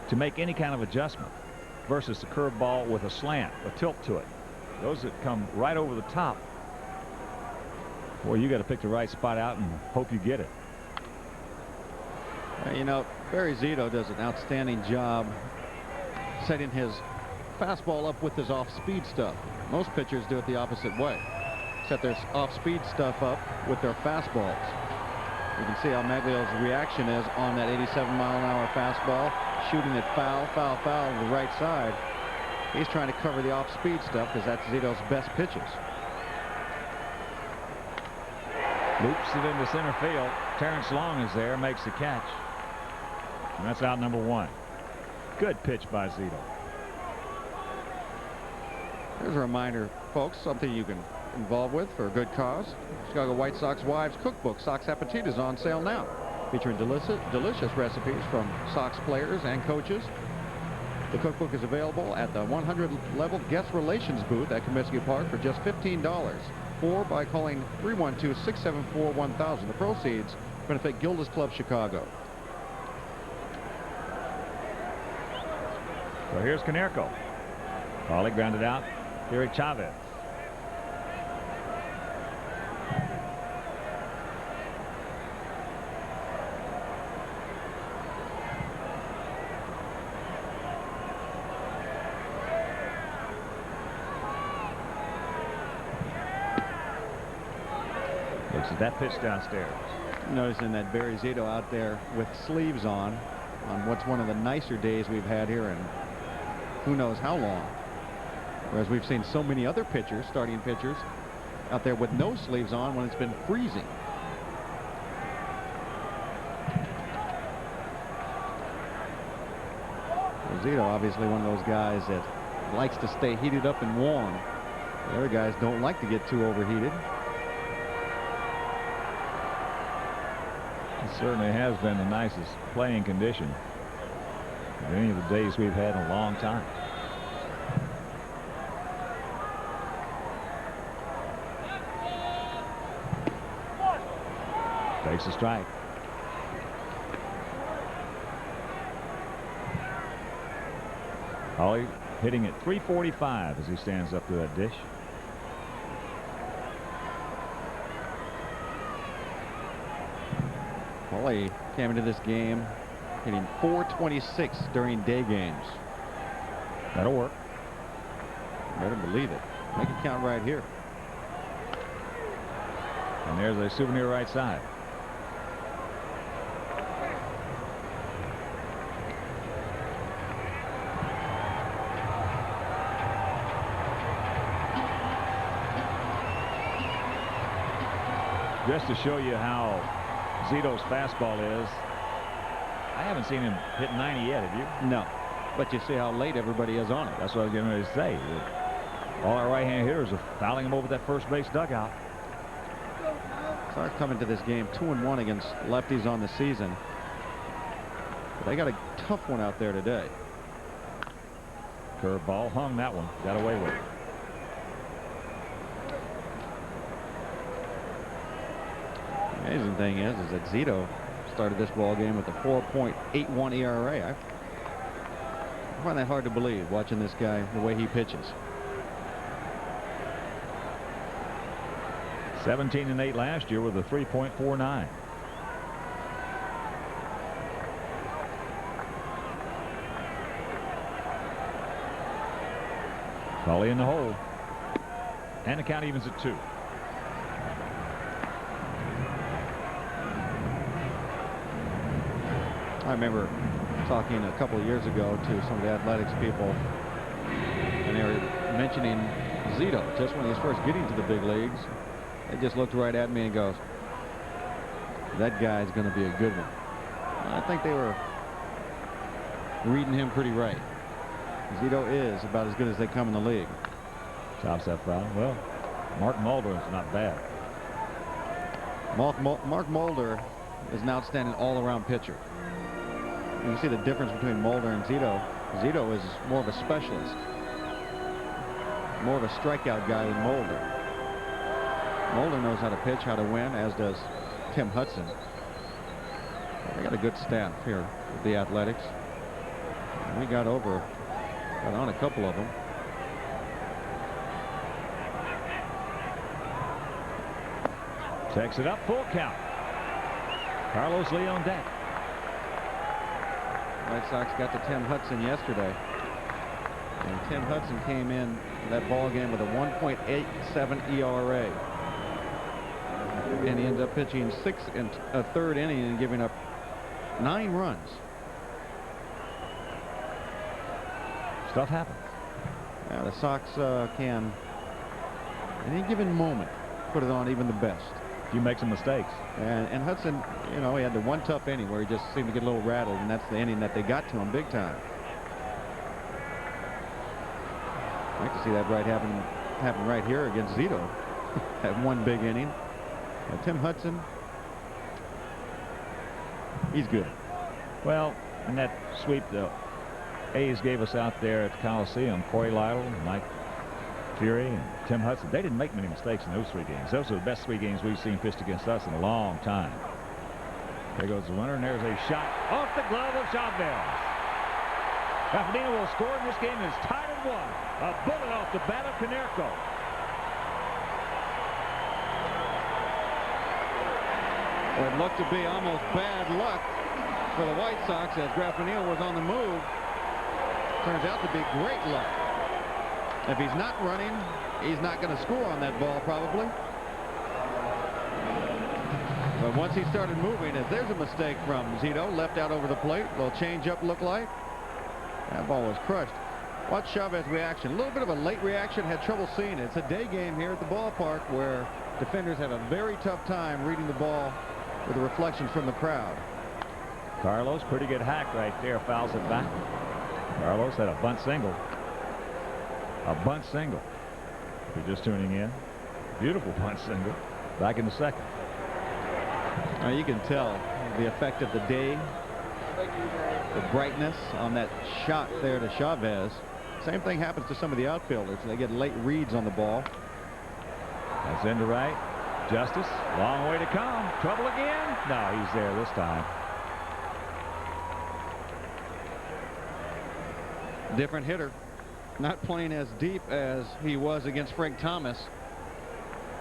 to make any kind of adjustment versus the curveball with a slant, a tilt to it. Those that come right over the top, boy, you got to pick the right spot out and hope you get it. You know, Barry Zito does an outstanding job setting his fastball up with his off-speed stuff. Most pitchers do it the opposite way. Set their off-speed stuff up with their fastballs. You can see how Maglio's reaction is on that 87-mile-an-hour fastball, shooting it foul, foul, foul to the right side. He's trying to cover the off-speed stuff because that's Zito's best pitches. Loops it into center field. Terrence Long is there, makes the catch. And that's out number 1. Good pitch by Zito. Here's a reminder, folks, something you can involve with for a good cause. Chicago White Sox Wives Cookbook, Sox Appetit, is on sale now, featuring delicious recipes from Sox players and coaches. The cookbook is available at the 100-level guest relations booth at Comiskey Park for just $15, or by calling 312-674-1000. The proceeds benefit Gilda's Club Chicago. So here's Konerko. Pauly grounded out. Eric Chavez. Looks at that pitch downstairs. Noticing that Barry Zito out there with sleeves on what's one of the nicer days we've had here in who knows how long. Whereas we've seen so many other pitchers, starting pitchers, out there with no sleeves on when it's been freezing. Zito, obviously one of those guys that likes to stay heated up and warm. The other guys don't like to get too overheated. It certainly has been the nicest playing condition of any of the days we've had in a long time. Takes a strike. Pauly hitting at 345 as he stands up to that dish. Pauly came into this game hitting .426 during day games. That'll work. Better believe it. Make it count right here. And there's a souvenir right side. Just to show you how Zito's fastball is, I haven't seen him hit 90 yet, have you? No. But you see how late everybody is on it. That's what I was getting ready to say. All our right-hand hitters are fouling him over that first base dugout. Sox coming to this game 2-1 against lefties on the season. But they got a tough one out there today. Curveball hung that one. Got away with it. The amazing thing is that Zito started this ball game with a 4.81 ERA. I find that hard to believe watching this guy the way he pitches. 17-8 last year with a 3.49. Paulie in the hole. And the count evens at 2. I remember talking a couple of years ago to some of the Athletics people, and they were mentioning Zito just when he was first getting to the big leagues. They just looked right at me and goes, that guy's going to be a good one. And I think they were reading him pretty right. Zito is about as good as they come in the league. Chops that foul. Well, Mark Mulder is not bad. Mark Mulder is an outstanding all-around pitcher. You see the difference between Mulder and Zito. Zito is more of a specialist, more of a strikeout guy than Mulder. Mulder knows how to pitch, how to win, as does Tim Hudson. They got a good staff here with the Athletics. And we got on a couple of them. Takes it up, full count. Carlos Lee on deck. White Sox got to Tim Hudson yesterday. And Tim Hudson came in that ball game with a 1.87 ERA. And he ended up pitching 6 1/3 inning and giving up 9 runs. Stuff happens. Yeah, the Sox can, at any given moment, put it on even the best. You make some mistakes. And Hudson, you know, he had the one tough inning where he just seemed to get a little rattled, and that's the inning that they got to him big time. I like to see that happen right here against Zito. That one big inning. Tim Hudson, he's good. Well, in that sweep the A's gave us out there at the Coliseum, Corey Lytle, Mike Fury, and Tim Hudson, they didn't make many mistakes in those 3 games. Those are the best 3 games we've seen pitched against us in a long time. There goes the runner, and there's a shot off the glove of Chavez. Rafinha will score, and this game is tied at 1. A bullet off the bat of Canerco. Well, it looked to be almost bad luck for the White Sox as Rafinha was on the move. Turns out to be great luck. If he's not running, he's not going to score on that ball probably. But once he started moving, if there's a mistake from Zito, left out over the plate, little change up look like. That ball was crushed. Watch Chavez's reaction. A little bit of a late reaction, had trouble seeing it. It's a day game here at the ballpark where defenders have a very tough time reading the ball with a reflection from the crowd. Carlos, pretty good hack right there, fouls it back. Carlos had a bunt single. A bunt single. If you're just tuning in, beautiful bunt single. Back in the second. Now you can tell the effect of the day, the brightness on that shot there to Chavez. Same thing happens to some of the outfielders. They get late reads on the ball. That's into right. Justice, long way to come. Trouble again? No, he's there this time. Different hitter. Not playing as deep as he was against Frank Thomas.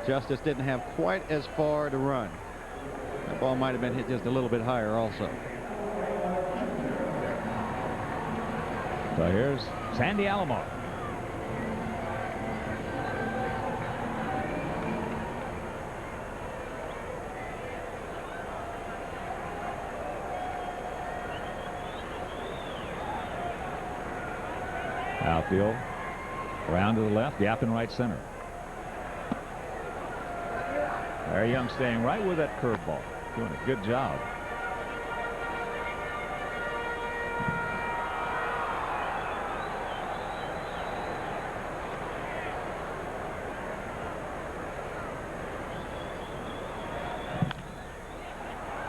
Justice didn't have quite as far to run. That ball might have been hit just a little bit higher also. So here's Sandy Alomar. Outfield. Around to the left. Gap in right center. Larry Young staying right with that curveball. Doing a good job.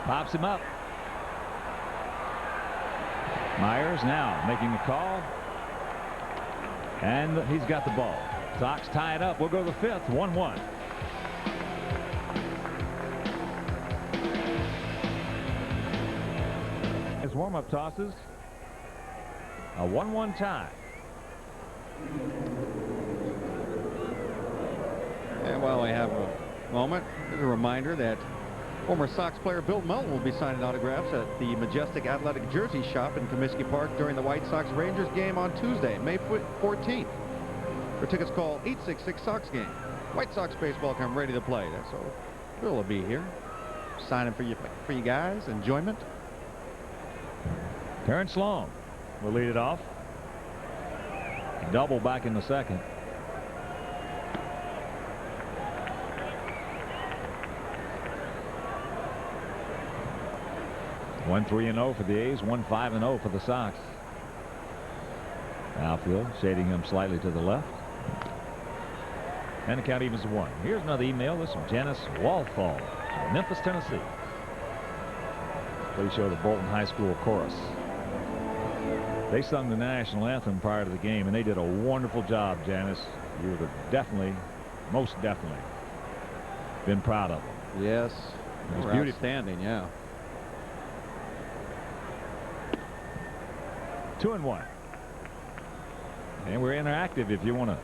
Pops him up. Myers now making the call. And he's got the ball. Sox tie it up. We'll go to the fifth. 1-1. His warm-up tosses. A 1-1 tie. And while we have a moment, there's a reminder that former Sox player Bill Melton will be signing autographs at the Majestic Athletic Jersey Shop in Comiskey Park during the White Sox-Rangers game on Tuesday, May 14th. For tickets, call 866-SOX-GAME. White Sox baseball come ready to play. So Bill will be here, signing for you guys. Enjoyment. Terrence Long will lead it off. Double back in the second. One 3-0 for the A's, 1-5-0 for the Sox. Outfield shading him slightly to the left. And the count evens to 1. Here's another email. This from Janice Walthall, Memphis, Tennessee. Please show the Bolton High School chorus. They sung the national anthem prior to the game, and they did a wonderful job, Janice. You would have definitely, most definitely, been proud of them. Yes. It was beautiful. Outstanding, yeah. 2-1. And we're interactive. If you want to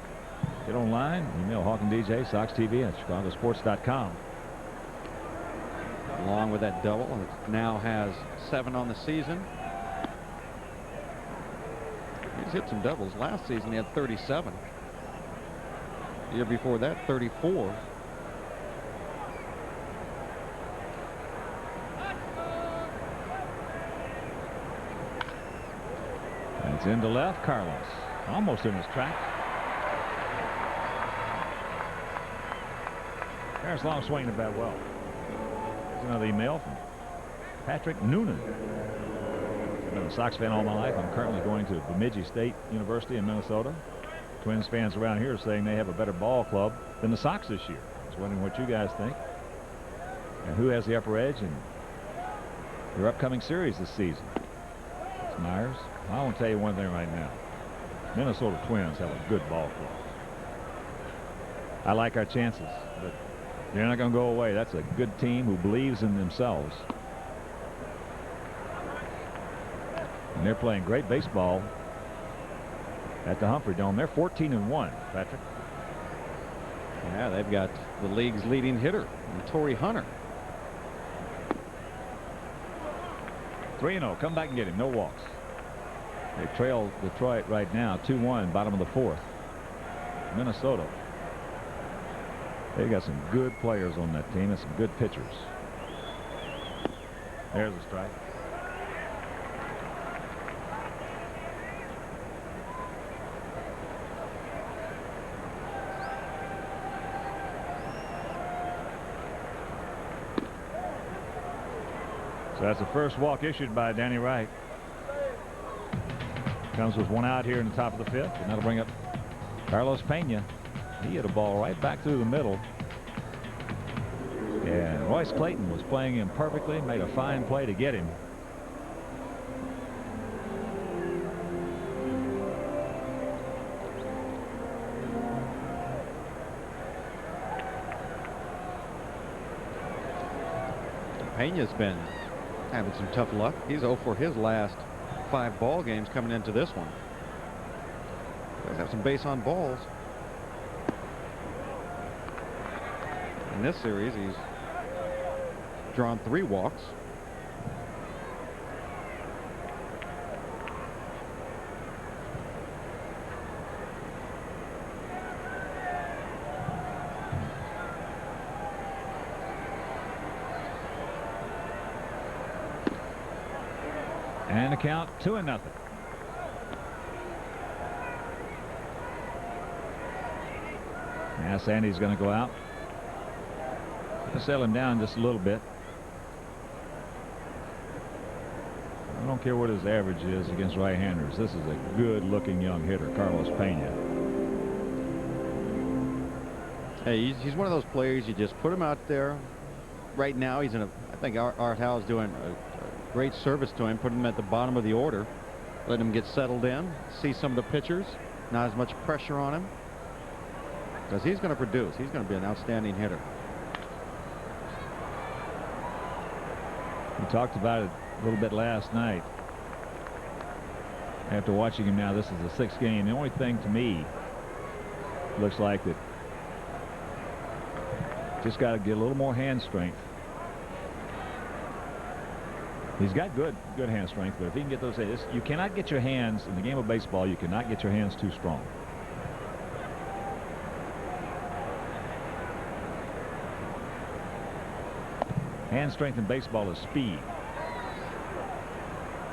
get online, email Hawk and DJ, SoxTV at chicagosports.com. Along with that double, it now has 7 on the season. He's hit some doubles. Last season he had 37. The year before that, 34. And it's into left. Carlos almost in his track. There's long swing the bat well. There's another email from Patrick Noonan. I've been a Sox fan all my life. I'm currently going to Bemidji State University in Minnesota. Twins fans around here are saying they have a better ball club than the Sox this year. I was wondering what you guys think and who has the upper edge in their upcoming series this season. It's Myers. I want to tell you one thing right now. Minnesota Twins have a good ball club. I like our chances, but they're not going to go away. That's a good team who believes in themselves. And they're playing great baseball at the Humphrey Dome. They're 14-1, Patrick. Yeah, they've got the league's leading hitter, Torrey Hunter. 3-0. Come back and get him. No walks. They trail Detroit right now 2-1, bottom of the 4th. Minnesota. They've got some good players on that team and some good pitchers. There's a strike. So that's the first walk issued by Danny Wright. Comes with 1 out here in the top of the 5th, and that'll bring up Carlos Pena. He hit a ball right back through the middle. And Royce Clayton was playing him perfectly, made a fine play to get him. Pena's been having some tough luck. He's 0 for his last 5 ball games coming into this one. Does have some base on balls. In this series, he's drawn 3 walks. And the count 2-0. Now Sandy's going to go out. Going to settle him down just a little bit. I don't care what his average is against right-handers. This is a good-looking young hitter, Carlos Pena. Hey, he's one of those players you just put him out there. Right now, he's in a. I think Art Howe's doing a great service to him, putting him at the bottom of the order, letting him get settled in, see some of the pitchers, not as much pressure on him, because he's going to produce. He's going to be an outstanding hitter. We talked about it a little bit last night. After watching him now, this is the 6th game. The only thing to me looks like that just got to get a little more hand strength. He's got good hand strength, but if he can get those, you cannot get your hands in the game of baseball. You cannot get your hands too strong. Hand strength in baseball is speed.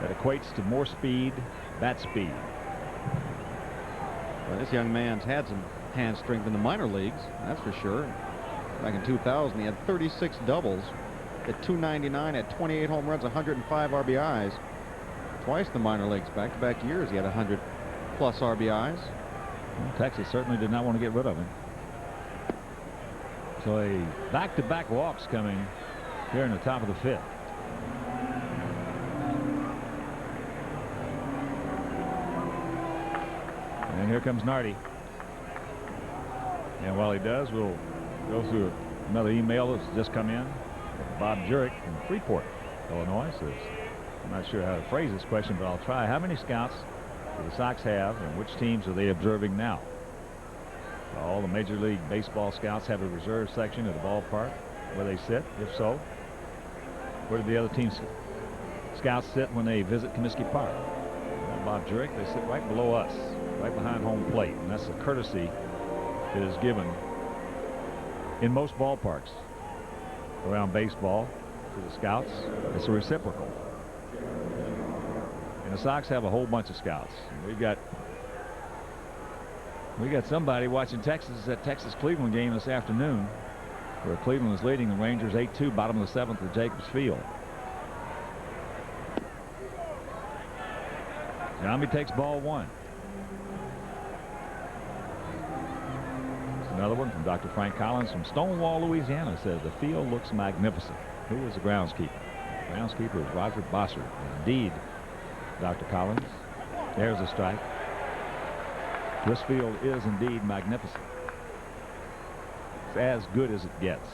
That equates to more speed, bat speed. Well, this young man's had some hand strength in the minor leagues, that's for sure. Back in 2000, he had 36 doubles, at 299, had 28 home runs, 105 RBIs. Twice in the minor leagues, back-to-back years, he had 100-plus RBIs. Well, Texas certainly did not want to get rid of him. So a back-to-back walks coming here in the top of the 5th. And here comes Nardi. And while he does, we'll go through another email that's just come in. Bob Jurek from Freeport, Illinois says, I'm not sure how to phrase this question, but I'll try. How many scouts do the Sox have, and which teams are they observing now? All the Major League Baseball scouts have a reserve section at the ballpark where they sit. If so, where do the other teams' scouts sit when they visit Comiskey Park? Well, Bob Jurek, they sit right below us, right behind home plate, and that's a courtesy that is given in most ballparks around baseball to the scouts. It's a reciprocal. And the Sox have a whole bunch of scouts. We got somebody watching Texas at Texas-Cleveland game this afternoon, where Cleveland is leading the Rangers 8-2, bottom of the 7th at Jacobs Field. Giambi takes ball 1. Another one from Dr. Frank Collins from Stonewall, Louisiana, says the field looks magnificent. Who is the groundskeeper? The groundskeeper is Roger Bossert. Indeed, Dr. Collins. There's a strike. This field is indeed magnificent. It's as good as it gets.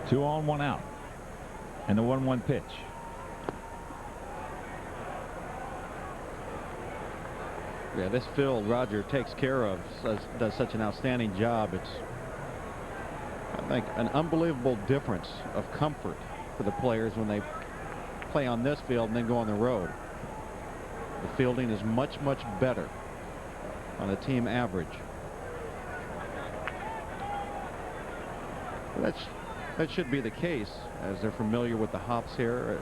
Two on, one out. And the 1-1 pitch. Yeah, this field Roger takes care of, does such an outstanding job. It's, I think, an unbelievable difference of comfort for the players when they play on this field and then go on the road. The fielding is much, much better on a team average. That should be the case, as they're familiar with the hops here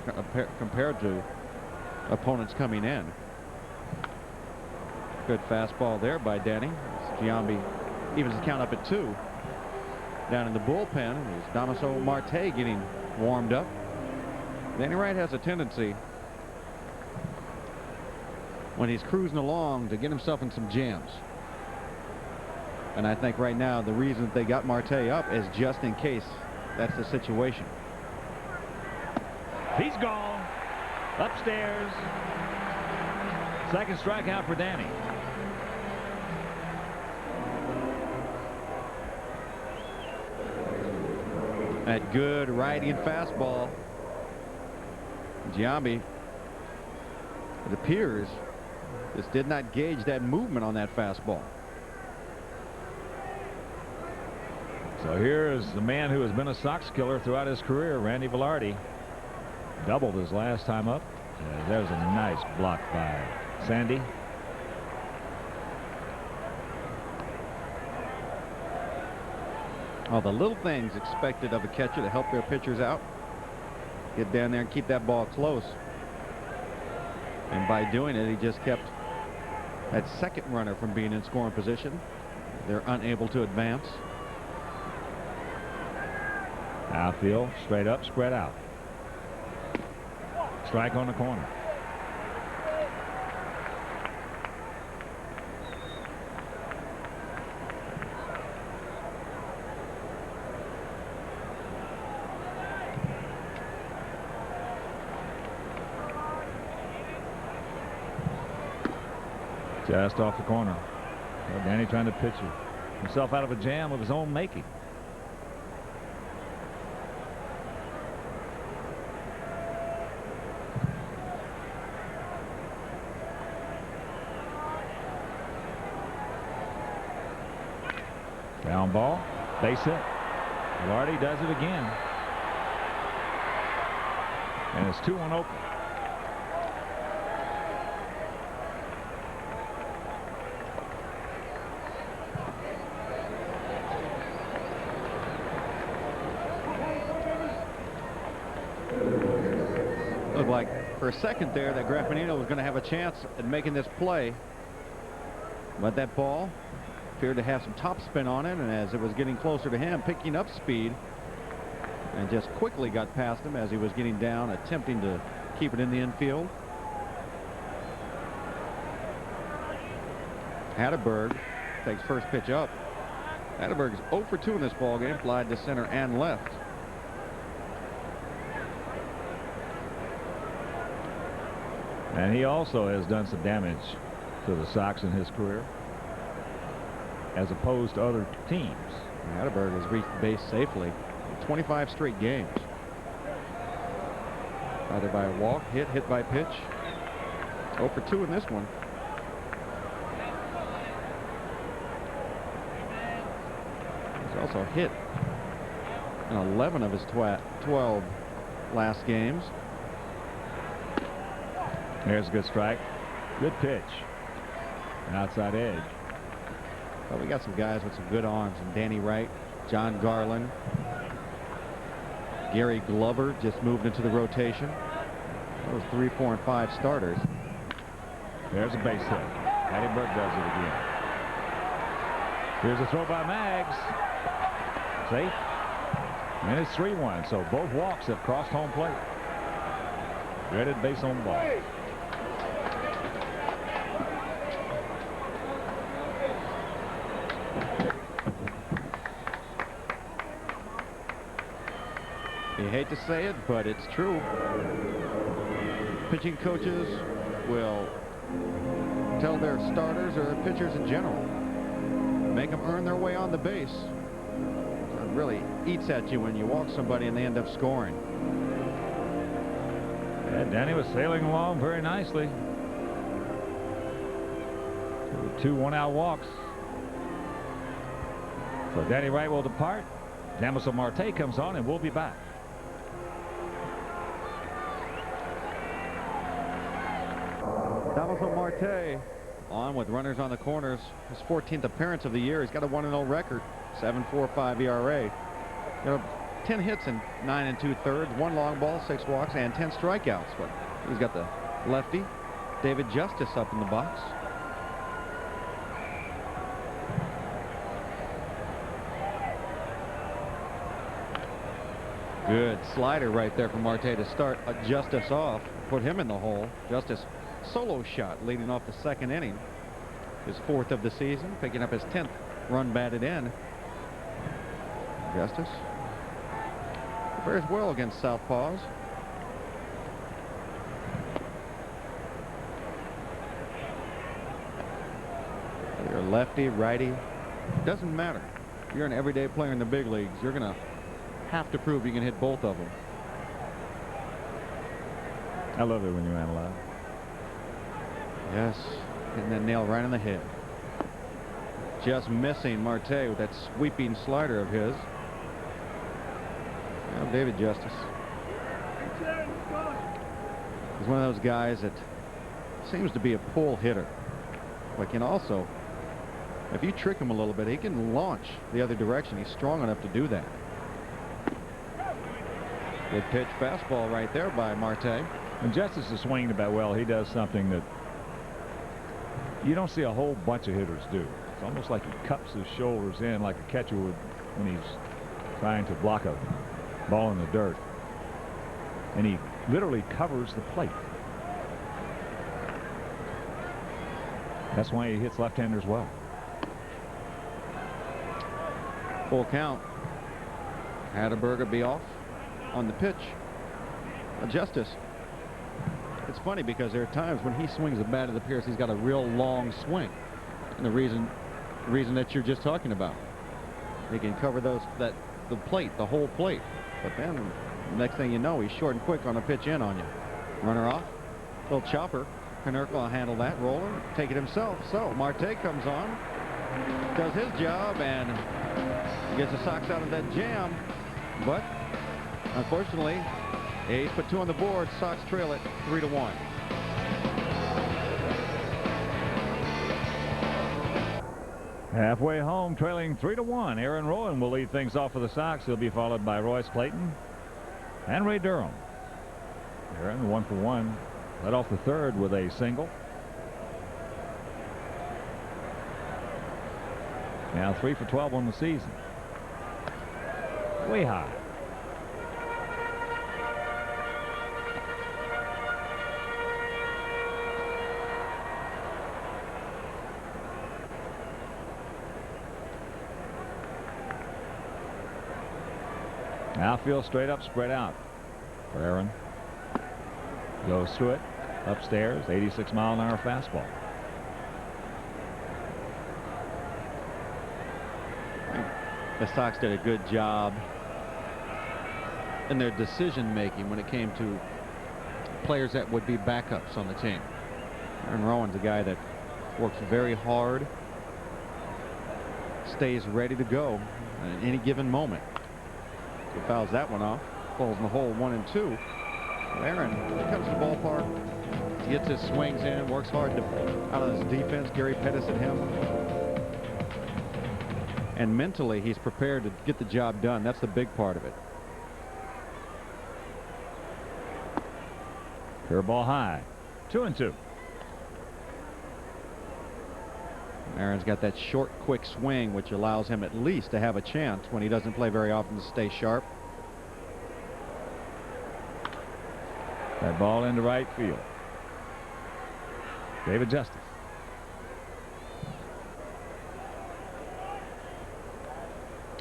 compared to opponents coming in. Good fastball there by Danny. Giambi evens the count up at 2. Down in the bullpen is Damaso Marte getting warmed up. Danny Wright has a tendency, when he's cruising along, to get himself in some jams. And I think right now the reason that they got Marte up is just in case that's the situation. He's gone. Upstairs. Second strikeout for Danny. That good righty fastball. Giambi, it appears, just did not gauge that movement on that fastball. So here is the man who has been a Sox killer throughout his career, Randy Velarde. Doubled his last time up. There's a nice block by Sandy. All the little things expected of a catcher to help their pitchers out. Get down there and keep that ball close. And by doing it, he just kept that second runner from being in scoring position. They're unable to advance. Outfield, straight up, spread out. Strike on the corner. Just off the corner. Well, Danny trying to pitch himself out of a jam of his own making. Ground ball, base hit. Lardy does it again. And it's 2-1 Oakland. Looked like for a second there that Graffinino was going to have a chance at making this play. But that ball appeared to have some topspin on it, and as it was getting closer to him, picking up speed, and just quickly got past him as he was getting down, attempting to keep it in the infield. Hatteberg takes first pitch up. Hatteberg is 0 for 2 in this ball game, flied to center and left. And he also has done some damage to the Sox in his career, as opposed to other teams. Hatteberg has reached base safely in 25 straight games. Either by a walk, hit by pitch. 0 for 2 in this one. He's also hit in 11 of his 12 last games. There's a good strike. Good pitch. Outside edge. Well, we got some guys with some good arms, and Danny Wright, John Garland, Gary Glover just moved into the rotation. Those 3, 4, and 5 starters. There's a base hit. Hatteberg does it again. Here's a throw by Maggs. Safe. And it's 3-1. So both walks have crossed home plate. Dreaded base on ball. You hate to say it, but it's true. Pitching coaches will tell their starters or their pitchers in general, make them earn their way on the base. It really eats at you when you walk somebody and they end up scoring. Yeah, Danny was sailing along very nicely. 2 1-out walks. So Danny Wright will depart. Damaso Marte comes on, and we'll be back. Damaso Marte on with runners on the corners. His 14th appearance of the year. He's got a 1-0 record, 7.45 ERA. Got 10 hits in 9 2/3, 1 long ball, 6 walks, and 10 strikeouts. But he's got the lefty David Justice up in the box. Good slider right there from Marte to start Justice off, put him in the hole. Justice solo shot leading off the second inning, his 4th of the season, picking up his 10th run batted in. Justice fares well against southpaws. You're lefty, righty, doesn't matter. You're an everyday player in the big leagues. You're gonna have to prove you can hit both of them. I love it when you analyze. Yes, hitting that nail right on the head. Just missing Marte with that sweeping slider of his. Well, David Justice. He's one of those guys that seems to be a pull hitter, but can also, if you trick him a little bit, he can launch the other direction. He's strong enough to do that. Good pitch, fastball right there by Marte. When Justice is swinging the bat well, he does something that you don't see a whole bunch of hitters do. It's almost like he cups his shoulders in like a catcher would when he's trying to block a ball in the dirt. And he literally covers the plate. That's why he hits left-handers well. Full count. Hatterberg be off on the pitch. Justice. It's funny because there are times when he swings the bat, it appears he's got a real long swing. And the reason that you're just talking about. He can cover the plate, the whole plate. But then next thing you know, he's short and quick on a pitch in on you. Runner off. Little chopper. Konerko will handle that. Roller. Take it himself. So Marte comes on. Does his job and gets the Sox out of that jam. But unfortunately, A's put 2 on the board. Sox trail it 3-1. Halfway home, trailing 3-1. Aaron Rowan will lead things off for the Sox. He'll be followed by Royce Clayton and Ray Durham. Aaron 1 for 1. Led off the third with a single. Now 3 for 12 on the season. Way high. Outfield straight up, spread out for Aaron. Goes through it, upstairs, 86-mile-an-hour fastball. The Sox did a good job in their decision making when it came to players that would be backups on the team. Aaron Rowan's a guy that works very hard, stays ready to go at any given moment. He fouls that one off, falls in the hole 1 and 2. Aaron comes to the ballpark, he gets his swings in, works hard out of his defense. Gary Pettis at him. And mentally, he's prepared to get the job done. That's the big part of it. Curveball high. 2-2. Aaron's got that short, quick swing, which allows him at least to have a chance when he doesn't play very often to stay sharp. That ball into right field. David Justice.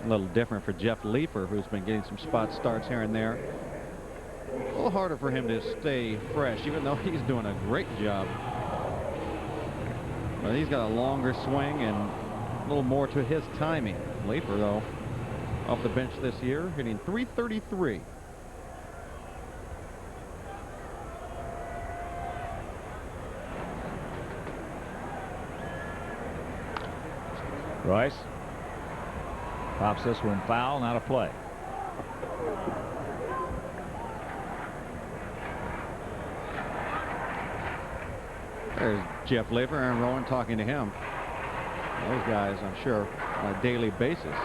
A little different for Jeff Leefer, who's been getting some spot starts here and there. A little harder for him to stay fresh, even though he's doing a great job. But he's got a longer swing and a little more to his timing. Leefer, though, off the bench this year, hitting .333. Royce pops this one foul, not a play. There's Jeff Leefer, Aaron Rowan talking to him. Those guys, I'm sure, on a daily basis,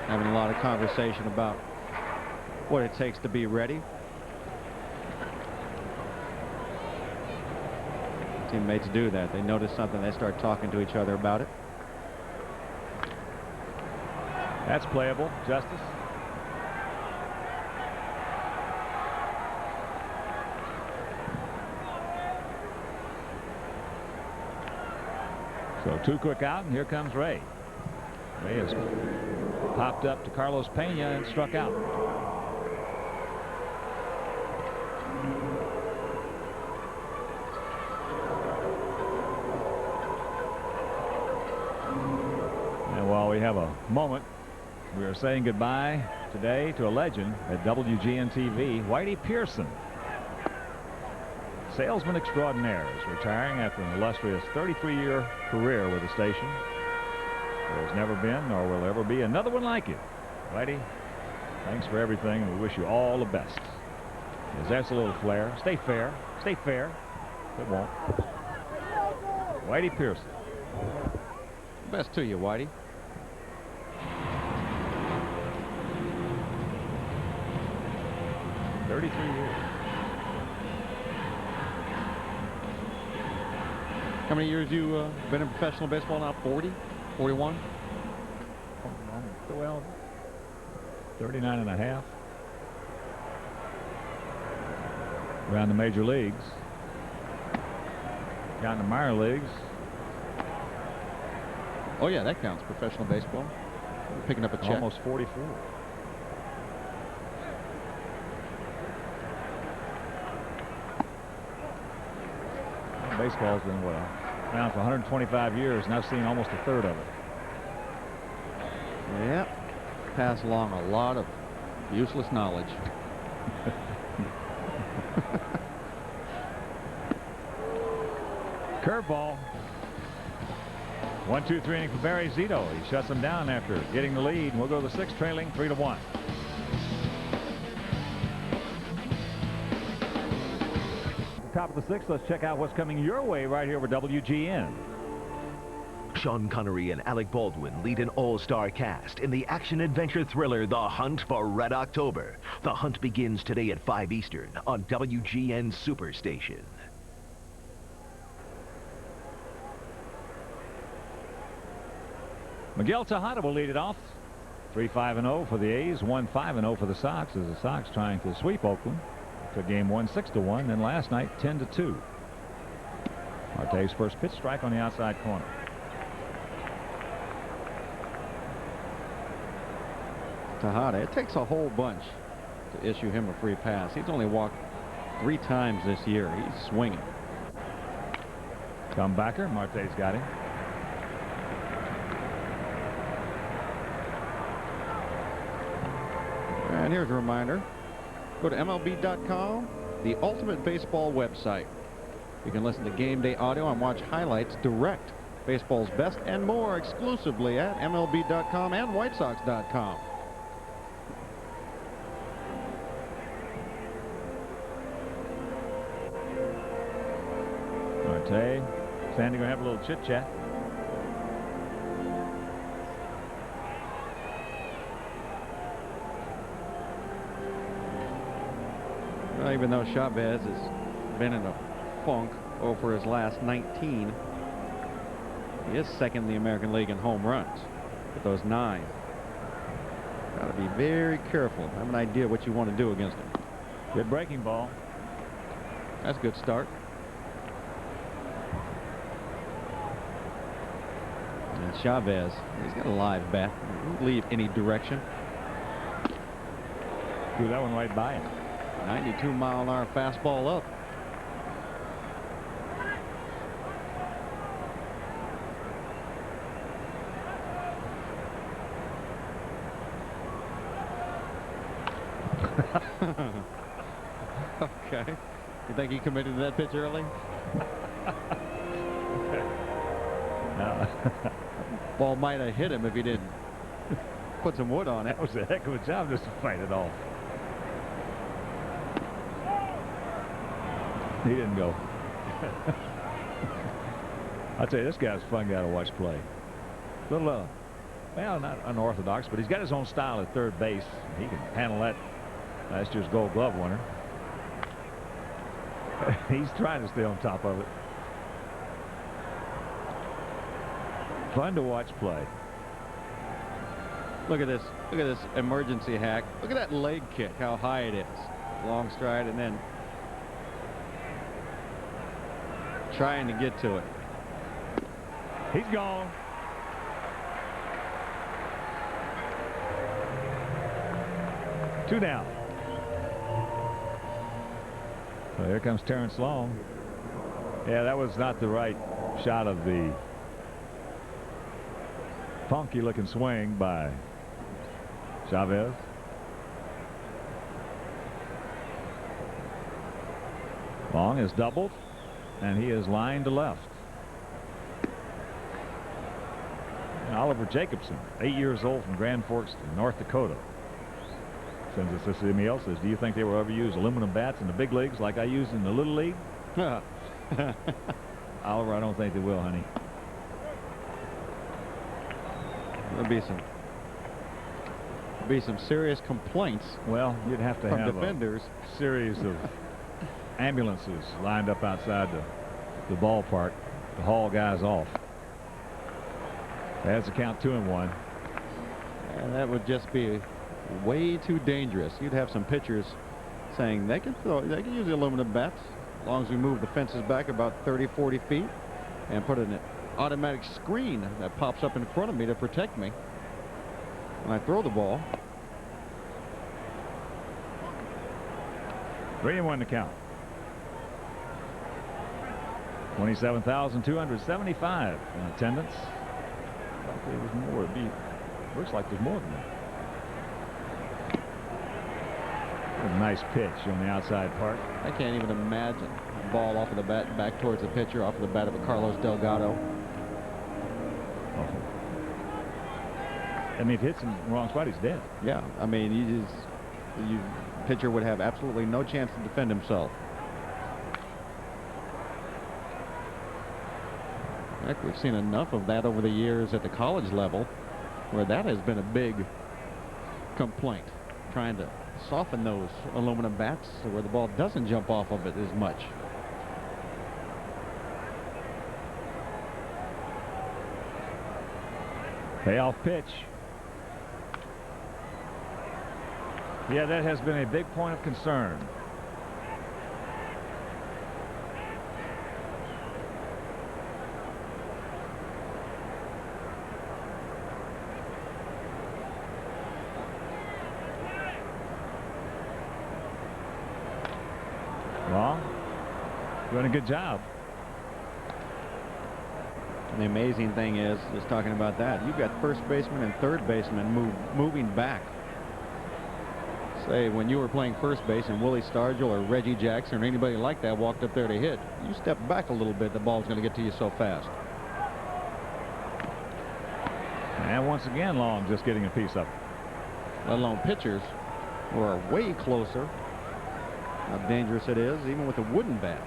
having a lot of conversation about what it takes to be ready. Teammates do that. They notice something, they start talking to each other about it. That's playable. Justice. So 2 quick out, and here comes Ray. Ray has popped up to Carlos Pena and struck out. And while we have a moment, we are saying goodbye today to a legend at WGN-TV, Whitey Pearson. Salesman extraordinaire is retiring after an illustrious 33-year career with the station. There has never been nor will ever be another one like it. Whitey, thanks for everything, and we wish you all the best. As that's a little flair. Stay fair. Stay fair. It won't. Whitey Pearson. Best to you, Whitey. $33 years. How many years you been in professional baseball now? 40? 41? Well, 39 and a half. Around the major leagues. Down the minor leagues. Oh, yeah, that counts. Professional baseball. Picking up a check. Almost 44. Baseball's been around for 125 years, and I've seen almost a third of it. Yep. Pass along a lot of useless knowledge. Curveball. 1-2-3 inning for Barry Zito. He shuts him down after getting the lead. We'll go to the sixth, trailing 3-1. Top of the sixth, let's check out what's coming your way right here with WGN. Sean Connery and Alec Baldwin lead an all-star cast in the action-adventure thriller The Hunt for Red October. The hunt begins today at 5 Eastern on WGN Superstation. Miguel Tejada will lead it off. 3-5-0 for the A's, 1-5-0 for the Sox, as the Sox trying to sweep Oakland. Took game 1 6-1, then last night 10-2. Marte's first pitch, strike on the outside corner. Tejada, it takes a whole bunch to issue him a free pass. He's only walked 3 times this year. He's swinging. Comebacker, Marte's got him. And here's a reminder. Go to MLB.com, the ultimate baseball website. You can listen to game day audio and watch highlights direct. Baseball's best and more exclusively at MLB.com and WhiteSox.com. Marte, Sandy gonna have a little chit chat. Well, even though Chavez has been in a funk over his last 19, he is second in the American League in home runs with those 9. Got to be very careful. Have an idea what you want to do against him. Good breaking ball. That's a good start. And Chavez, he's got a live bat. He'll leave any direction. Threw that one right by him. 92-mile-an-hour fastball up. Okay. You think he committed to that pitch early? No. Ball might have hit him if he didn't put some wood on it. That was a heck of a job just to fight it off. He didn't go. I'll tell you, this guy's a fun guy to watch play. Little, well, not unorthodox, but he's got his own style at third base. He can handle that. Last year's Gold Glove winner. He's trying to stay on top of it. Fun to watch play. Look at this. Look at this emergency hack. Look at that leg kick, how high it is. Long stride and then trying to get to it. He's gone. Two down. So here comes Terrence Long. Yeah, that was not the right shot of the funky looking swing by Chavez. Long is doubled and he is lined to left. And Oliver Jacobson, 8 years old, from Grand Forks, North Dakota, sends us this email. Says, do you think they will ever use aluminum bats in the big leagues like I used in the little league? Oliver, I don't think they will, honey. There'll be some serious complaints. Well, you'd have to from have defenders. a series of ambulances lined up outside the ballpark to haul guys off. That's the count, 2-1. And that would just be way too dangerous. You'd have some pitchers saying they can use the aluminum bats as long as we move the fences back about 30-40 feet and put an automatic screen that pops up in front of me to protect me when I throw the ball. 3-1 to count. 27,275 in attendance. I thought there was more. Looks like there's more than that. A nice pitch on the outside part. I can't even imagine a ball off of the bat back towards the pitcher, off of the bat of a Carlos Delgado. Awful. I mean, if he hits in the wrong spot, he's dead. Yeah, I mean, pitcher would have absolutely no chance to defend himself. Heck, we've seen enough of that over the years at the college level, where that has been a big complaint, trying to soften those aluminum bats so where the ball doesn't jump off of it as much. Payoff pitch. Yeah, that has been a big point of concern. Long, doing a good job. And the amazing thing is, just talking about that, you've got first baseman and third baseman moving back. Say, when you were playing first base and Willie Stargell or Reggie Jackson or anybody like that walked up there to hit, you step back a little bit, the ball's going to get to you so fast. And once again, Long just getting a piece of it. Let alone pitchers who are way closer. How dangerous it is, even with a wooden bat.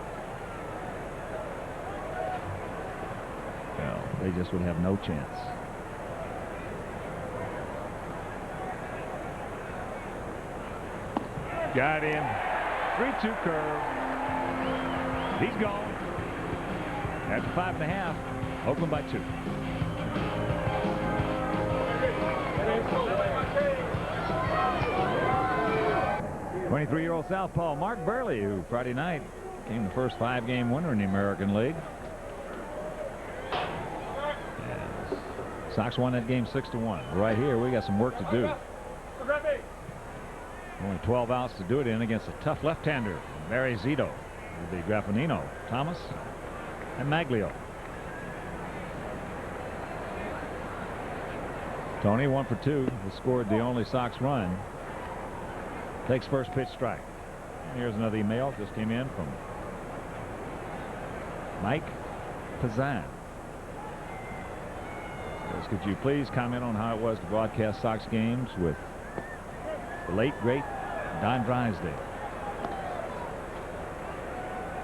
Well, they just would have no chance. Got him. 3-2 curve. He's gone. After 5.5, Oakland by 2. '23-year-old southpaw Mark Burley, who Friday night became the first 5-game winner in the American League. And Sox won that game 6-1. Right here, we got some work to do. Only 12 outs to do it in against a tough left-hander, Barry Zito. It'll be Graffinino, Thomas, and Maglio. Tony 1 for 2. He scored the only Sox run. Takes first pitch strike. And here's another email just came in from Mike Pazan. Says, could you please comment on how it was to broadcast Sox games with the late great Don Drysdale?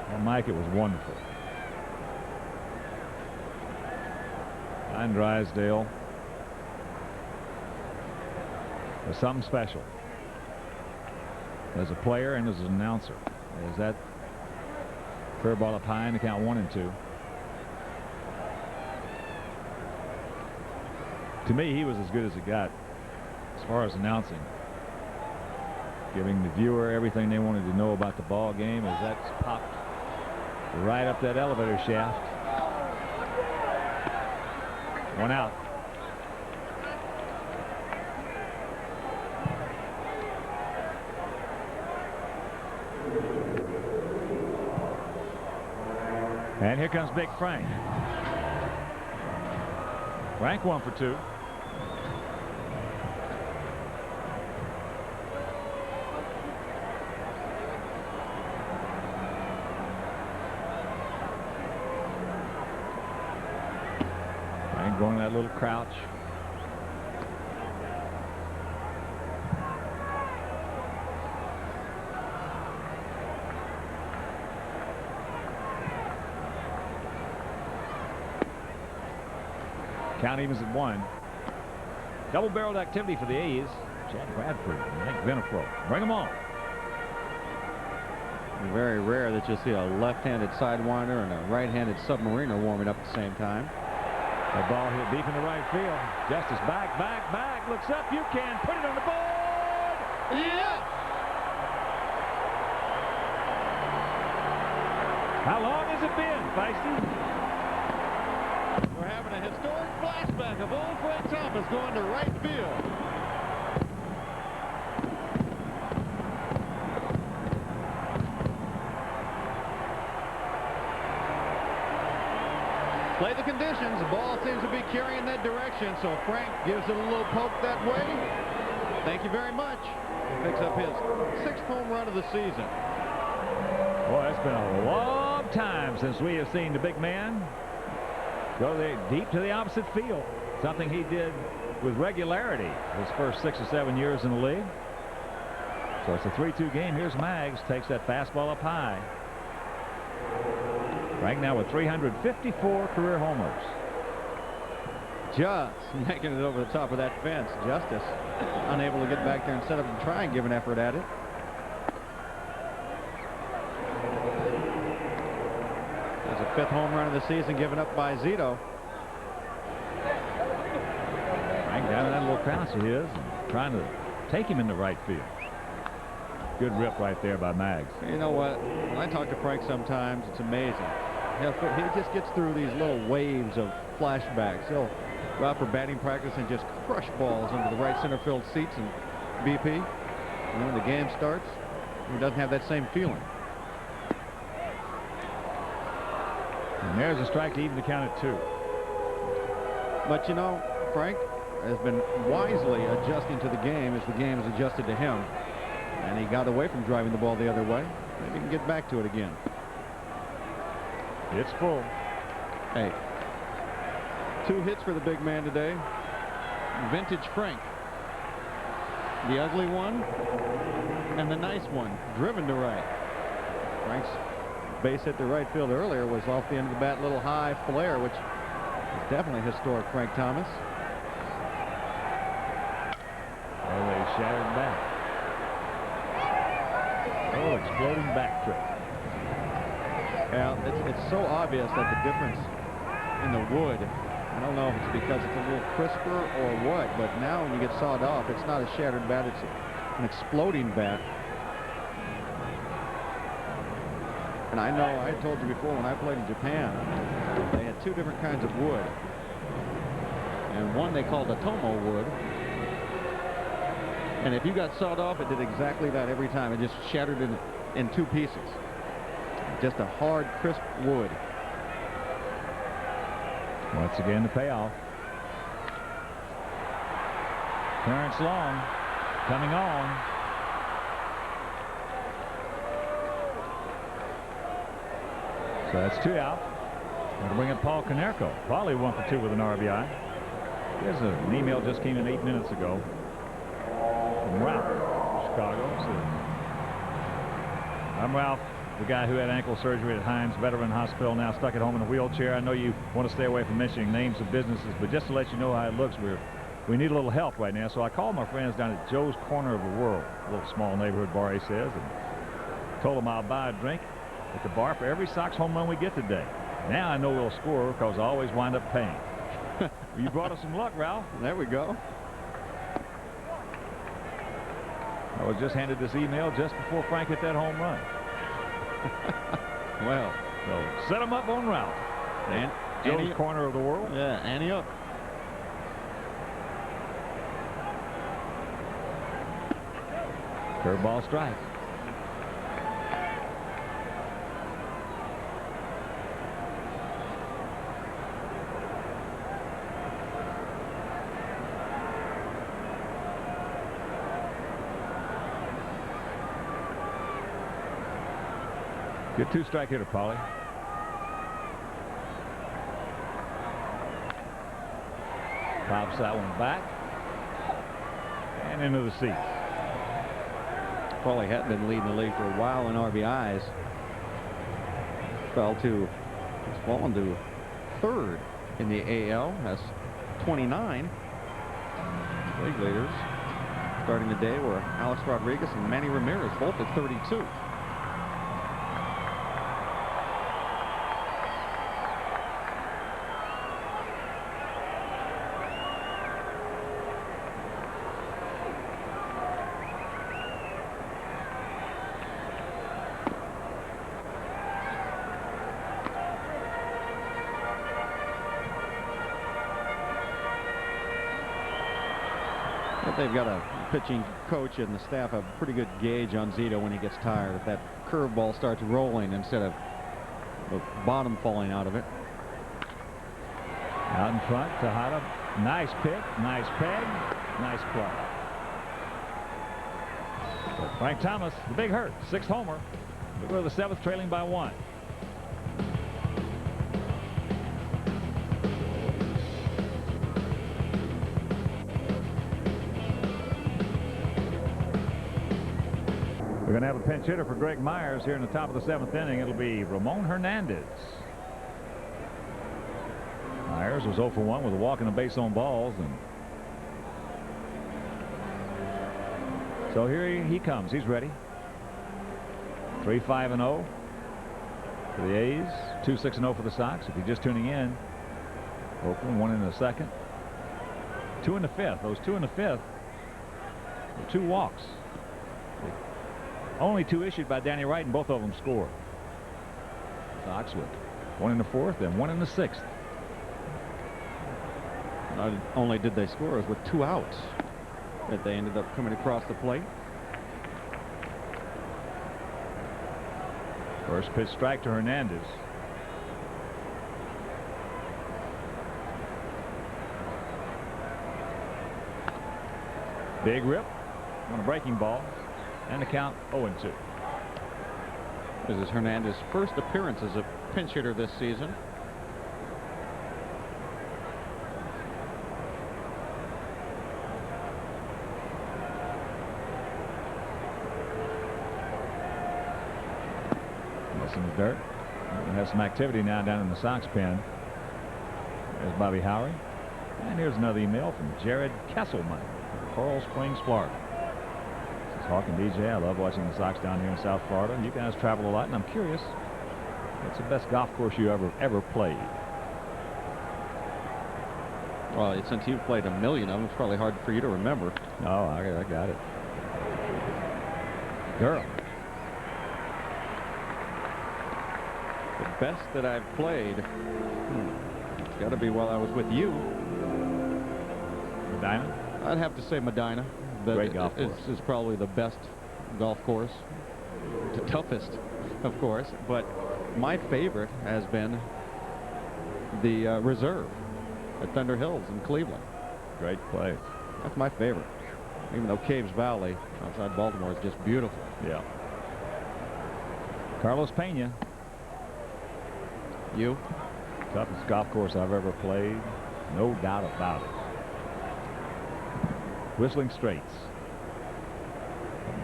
Well, Mike, it was wonderful. Don Drysdale was something special as a player and as an announcer. As that curveball up high in the count 1-2. To me, he was as good as it got as far as announcing, giving the viewer everything they wanted to know about the ball game as that's popped right up that elevator shaft. 1 out. And here comes Big Frank. Frank 1 for 2. Frank going that little crouch. Count evens at 1. Double-barreled activity for the A's. Chad Bradford and Nick Venafro. Bring them on. Very rare that you'll see a left-handed sidewinder and a right-handed submariner warming up at the same time. The ball hit deep into right field. Justice back, looks up. You can put it on the board. Yes! How long has it been, Feisty? We're having a historic flashback of old Frank Thomas going to right field. Play the conditions. The ball seems to be carrying that direction, so Frank gives it a little poke that way. Thank you very much. Picks up his 6th home run of the season. Boy, it's been a long time since we have seen the big man go deep to the opposite field. Something he did with regularity his first 6 or 7 years in the league. So it's a 3-2 game. Here's Maggs, takes that fastball up high. Right now with 354 career homers. Just making it over the top of that fence. Justice unable to get back there and set up and try and give an effort at it. There's a 5th home run of the season given up by Zito. Frank down in that little crouch of his and trying to take him into right field. Good rip right there by Maggs. You know what? When I talk to Frank sometimes, it's amazing. He just gets through these little waves of flashbacks. He'll go out for batting practice and just crush balls into the right center field seats and BP. And when the game starts, he doesn't have that same feeling. And there's a strike to even the count at 2. But you know, Frank has been wisely adjusting to the game as the game has adjusted to him. And he got away from driving the ball the other way. Maybe he can get back to it again. It's full. Hey, 2 hits for the big man today. Vintage Frank. The ugly one and the nice one. Driven to right. Frank's base hit to right field earlier was off the end of the bat, little high flare, which is definitely historic Frank Thomas. Oh, they shattered back. Oh, exploding back trip. Well, it's so obvious that the difference in the wood, I don't know if it's because it's a little crisper or what, but now when you get sawed off, it's not a shattered bat, it's an exploding bat. And I know, I told you before, when I played in Japan, they had 2 different kinds of wood. And one they called a tomo wood. And if you got sawed off, it did exactly that every time. It just shattered in 2 pieces. Just a hard, crisp wood. Once again, the payoff. Terrence Long coming on. So that's 2 out. Going to bring up Paul Konerko. Probably 1 for 2 with an RBI. Here's an email just came in 8 minutes ago from Ralph, Chicago. Says, I'm Ralph, the guy who had ankle surgery at Hines Veteran Hospital, now stuck at home in a wheelchair. I know you want to stay away from mentioning names of businesses, but just to let you know how it looks, we need a little help right now. So I called my friends down at Joe's Corner of the World, a little small neighborhood bar, he says, and told them I'll buy a drink at the bar for every Sox home run we get today. Now I know we'll score because I always wind up paying. You brought us some luck, Ralph. There we go. I was just handed this email just before Frank hit that home run. Well, so set him up on Ralph. And Joe's Corner of the World. Yeah, ante up. Curveball strike. Good 2-strike hitter, Paulie. Pops that one back and into the seats. Paulie hadn't been leading the league for a while in RBIs. He's fallen to 3rd in the AL. Has 29. League leaders starting the day were Alex Rodriguez and Manny Ramirez, both at 32. But they've got a pitching coach and the staff have a pretty good gauge on Zito when he gets tired. If that curveball starts rolling instead of the bottom falling out of it. Out in front, Tejada. Nice pick, nice peg, nice play. But Frank Thomas, the big hurt, 6th homer. We go to the 7th, trailing by 1. We're going to have a pinch hitter for Greg Myers here in the top of the 7th inning. It'll be Ramon Hernandez. Myers was 0 for 1 with a walk and a base on balls, and so here he comes. He's ready. 3-5-0 for the A's. 2-6-0 for the Sox. If you're just tuning in, Oakland 1 in the 2nd, 2 in the 5th. Those 2 in the 5th were 2 walks. Only 2 issued by Danny Wright, and both of them scored. Sox with 1 in the 4th and 1 in the 6th. Not only did they score, it was with 2 outs that they ended up coming across the plate. First pitch strike to Hernandez. Big rip on a breaking ball, and the count 0-2. This is Hernandez's first appearance as a pinch hitter this season. In the dirt. We have some activity now down in the Sox pen. There's Bobby Howry. And here's another email from Jared Kesselman, Coral Springs, Florida. Says, Hawk and DJ, I love watching the Sox down here in South Florida. You guys travel a lot, and I'm curious, what's the best golf course you ever played? Well, since you've played a million of them, it's probably hard for you to remember. Oh, I got it. Girl. The best that I've played, it's got to be while I was with you. Medina? I'd have to say Medina. Great golf course. It's probably the best golf course. The toughest, of course. But my favorite has been the Reserve at Thunder Hills in Cleveland. Great place. That's my favorite. Even though Caves Valley outside Baltimore is just beautiful. Yeah. Carlos Pena. You? Toughest golf course I've ever played. No doubt about it. Whistling Straits.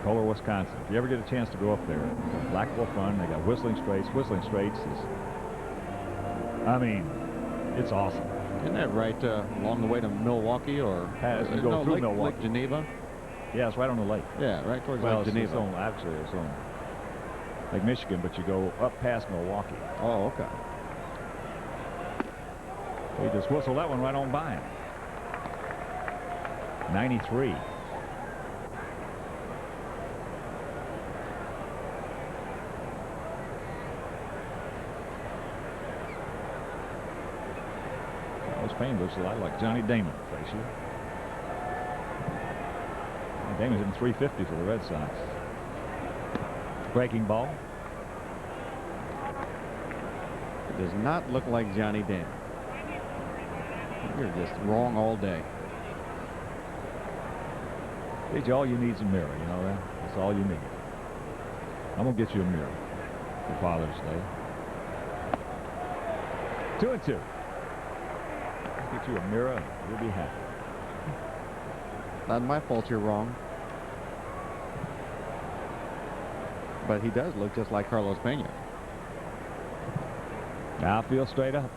Kohler, Wisconsin. If you ever get a chance to go up there, Black Wolf Run, they got Whistling Straits. Whistling Straits is, I mean, it's awesome. Isn't that right along the way to Milwaukee, or You go through Milwaukee. Lake Geneva? Yeah, it's right on the lake. Yeah, right towards Well, Lake Geneva. Actually, it's on Lake Michigan, but you go up past Milwaukee. Oh, okay. He just whistled that one right on by him. 93. Carlos Payne looks a lot like Johnny Damon facially. Damon's hitting 350 for the Red Sox. Breaking ball. It does not look like Johnny Damon. You're just wrong all day. Gage, all you need is a mirror, you know that? That's all you need. I'm going to get you a mirror for Father's Day. 2-2. Get you a mirror and you'll be happy. Not my fault you're wrong. But he does look just like Carlos Pena. Outfield straight up.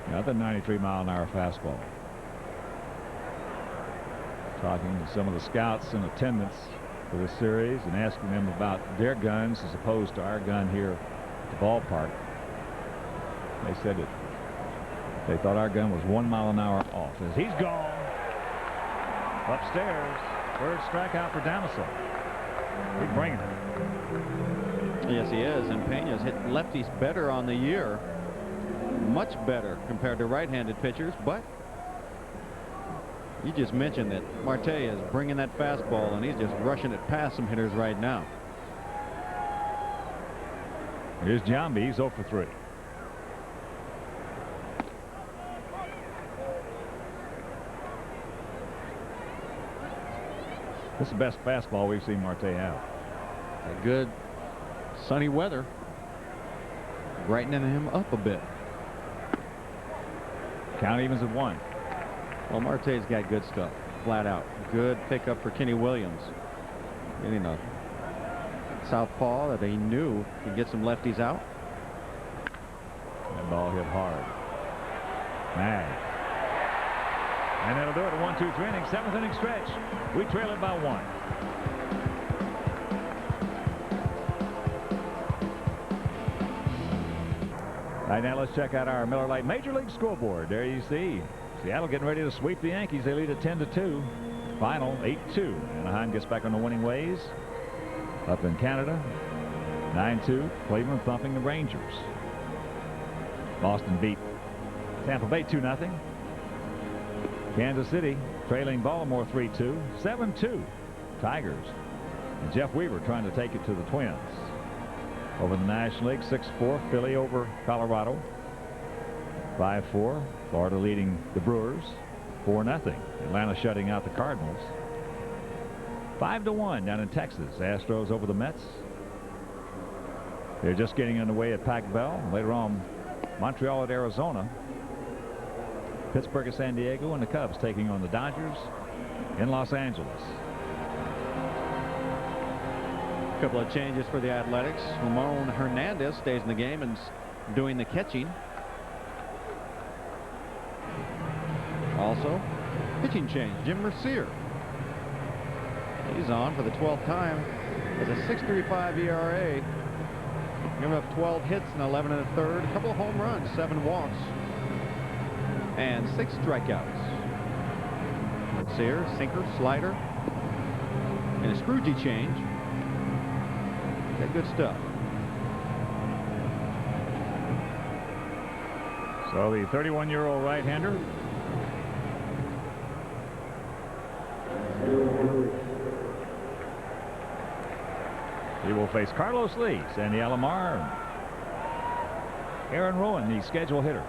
Another 93-mile-an-hour fastball. Talking to some of the scouts in attendance for this series and asking them about their guns as opposed to our gun here at the ballpark. They said that they thought our gun was 1 mile an hour off. As he's gone upstairs, third strikeout for Damaso. He's bringing it. Yes, he is. And Pena's hit lefties better on the year much better compared to right-handed pitchers, but you just mentioned that Marte is bringing that fastball, and he's just rushing it past some hitters right now. Here's Giambi. He's 0 for 3. This is the best fastball we've seen Marte have. A good sunny weather brightening him up a bit. Count evens at 1. Well, Marte's got good stuff, flat out. Good pickup for Kenny Williams. Getting a southpaw that he knew could get some lefties out. That ball hit hard. Mag. And that'll do it. A 1-2-3 inning, 7th inning stretch. We trail it by 1. All right, now let's check out our Miller Lite Major League scoreboard. There you see Seattle getting ready to sweep the Yankees. They lead at 10-2. Final 8-2. Anaheim gets back on the winning ways. Up in Canada, 9-2. Cleveland thumping the Rangers. Boston beat Tampa Bay 2-0. Kansas City trailing Baltimore 3-2. 7-2. Tigers. And Jeff Weaver trying to take it to the Twins. Over the National League, 6-4. Philly over Colorado. 5-4. Florida leading the Brewers 4-0. Atlanta shutting out the Cardinals. 5-1 down in Texas. Astros over the Mets. They're just getting underway at Pac Bell. Later on, Montreal at Arizona. Pittsburgh at San Diego, and the Cubs taking on the Dodgers in Los Angeles. A couple of changes for the Athletics. Ramon Hernandez stays in the game and doing the catching. Also, pitching change. Jim Mercier. He's on for the 12th time. Has a 6.35 ERA. Giving up 12 hits and 11 1/3. A couple of home runs, 7 walks, and 6 strikeouts. Mercier, sinker, slider, and a Scroogey change. Got good stuff. So the 31-year-old right-hander he will face Carlos Lee, Sandy Alomar, and Aaron Rowan, the schedule hitters.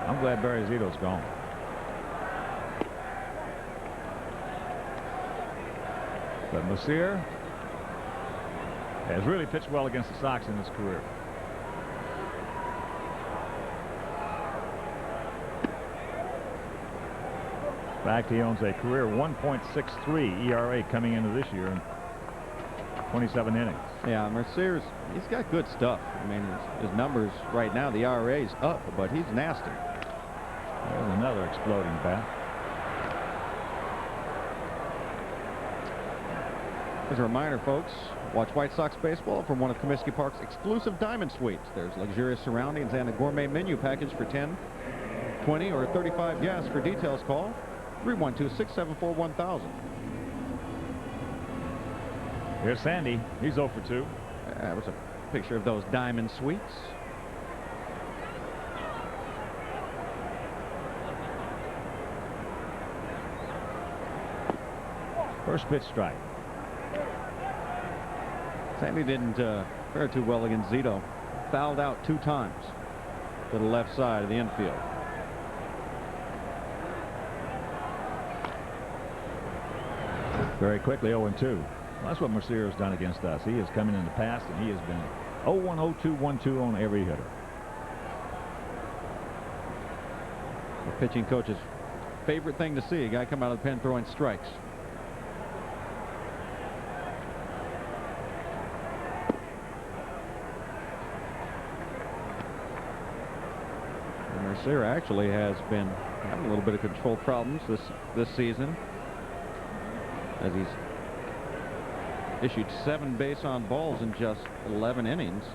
I'm glad Barry Zito's gone. But Mercier has really pitched well against the Sox in his career. In fact, he owns a career 1.63 ERA coming into this year in 27 innings. Yeah, Mercier's, he's got good stuff. I mean, his numbers right now, the ERA's up, but he's nasty. There's another exploding bat. As a reminder, folks, watch White Sox baseball from one of Comiskey Park's exclusive diamond suites. There's luxurious surroundings and a gourmet menu package for 10, 20, or 35 guests. For details, call 312-674-1000. Here's Sandy. He's 0 for 2. That was a picture of those diamond suites. First pitch strike. Sandy didn't fare too well against Zito. Fouled out 2 times to the left side of the infield. Very quickly 0-2. Well, that's what Mercier has done against us. He has come in the past and he has been 0-1, 0-2, 1-2 on every hitter. The pitching coach's favorite thing to see, a guy come out of the pen throwing strikes. And Mercier actually has been having a little bit of control problems this season, as he's issued 7 base on balls in just 11 innings.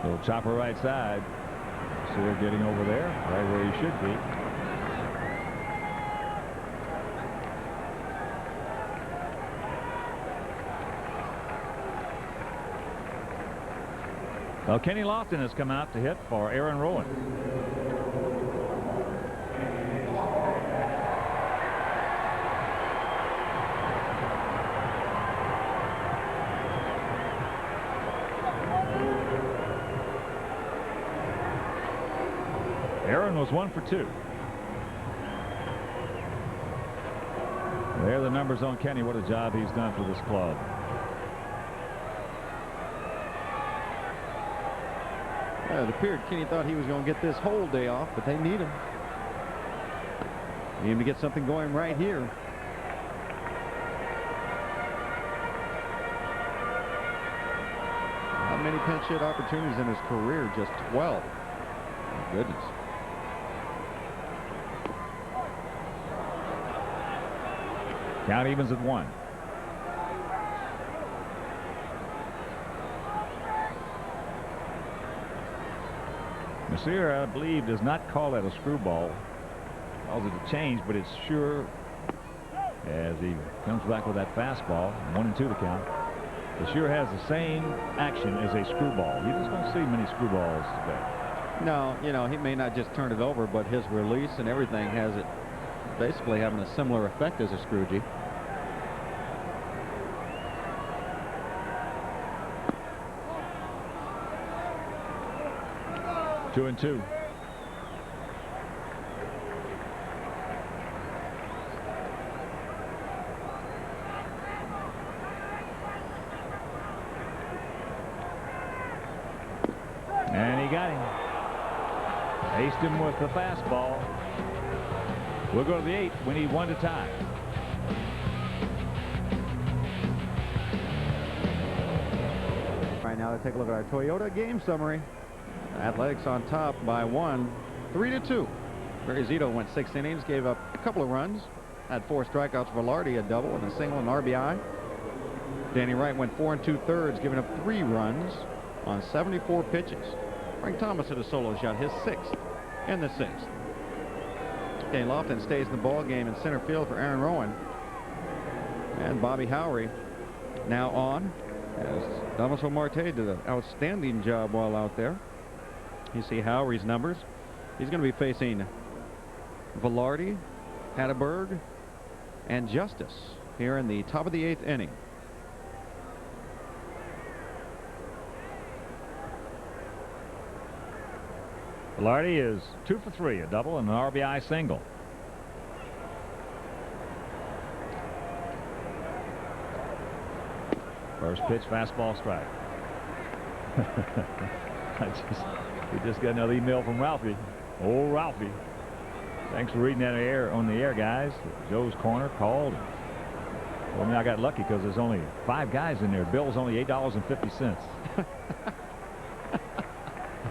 Little chopper right side. Mercier getting over there, right where he should be. Well, Kenny Lofton has come out to hit for Aaron Rowan. Aaron was 1 for 2. There are the numbers on Kenny. What a job he's done for this club. It appeared Kenny thought he was going to get this whole day off, but they need him. Need him to get something going right here. How many pinch hit opportunities in his career? Just 12. My goodness. Count evens at 1. Messier, I believe, does not call that a screwball. Calls it a change, but it's sure, as he comes back with that fastball, 1-2 the count. It sure has the same action as a screwball. You just don't see many screwballs today. No, you know, he may not just turn it over, but his release and everything has it basically having a similar effect as a screwgee. Two and 2. And he got him. Aced him with the fastball. We'll go to the 8th. We need 1 to tie. Right now, let's take a look at our Toyota game summary. Athletics on top by 1, 3-2. Barry Zito went 6 innings, gave up a couple of runs, had 4 strikeouts. Velarde, a double and a single and RBI. Danny Wright went 4 2/3, giving up 3 runs on 74 pitches. Frank Thomas hit a solo shot, his 6th in the 6th. Kenny Lofton stays in the ball game in center field for Aaron Rowan. And Bobby Howry now on, as Damaso Marte did an outstanding job while out there. You see Howry's numbers. He's going to be facing Velarde, Hatteberg, and Justice here in the top of the 8th inning. Velarde is 2 for 3, a double and an RBI single. First pitch, fastball, strike. We just got another email from Ralphie. Oh, Ralphie. Thanks for reading that on the air, guys. Joe's Corner called. Well, I mean, I got lucky because there's only 5 guys in there. Bill's only $8.50.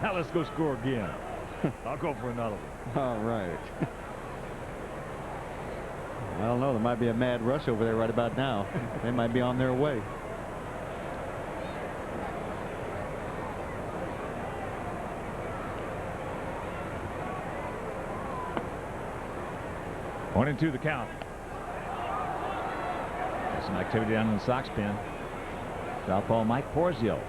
Now let's go score again. I'll go for another one. All right. I don't know. There might be a mad rush over there right about now. They might be on their way. One and 2 the count. There's some activity down in the Sox pen. Southpaw Mike Porzio.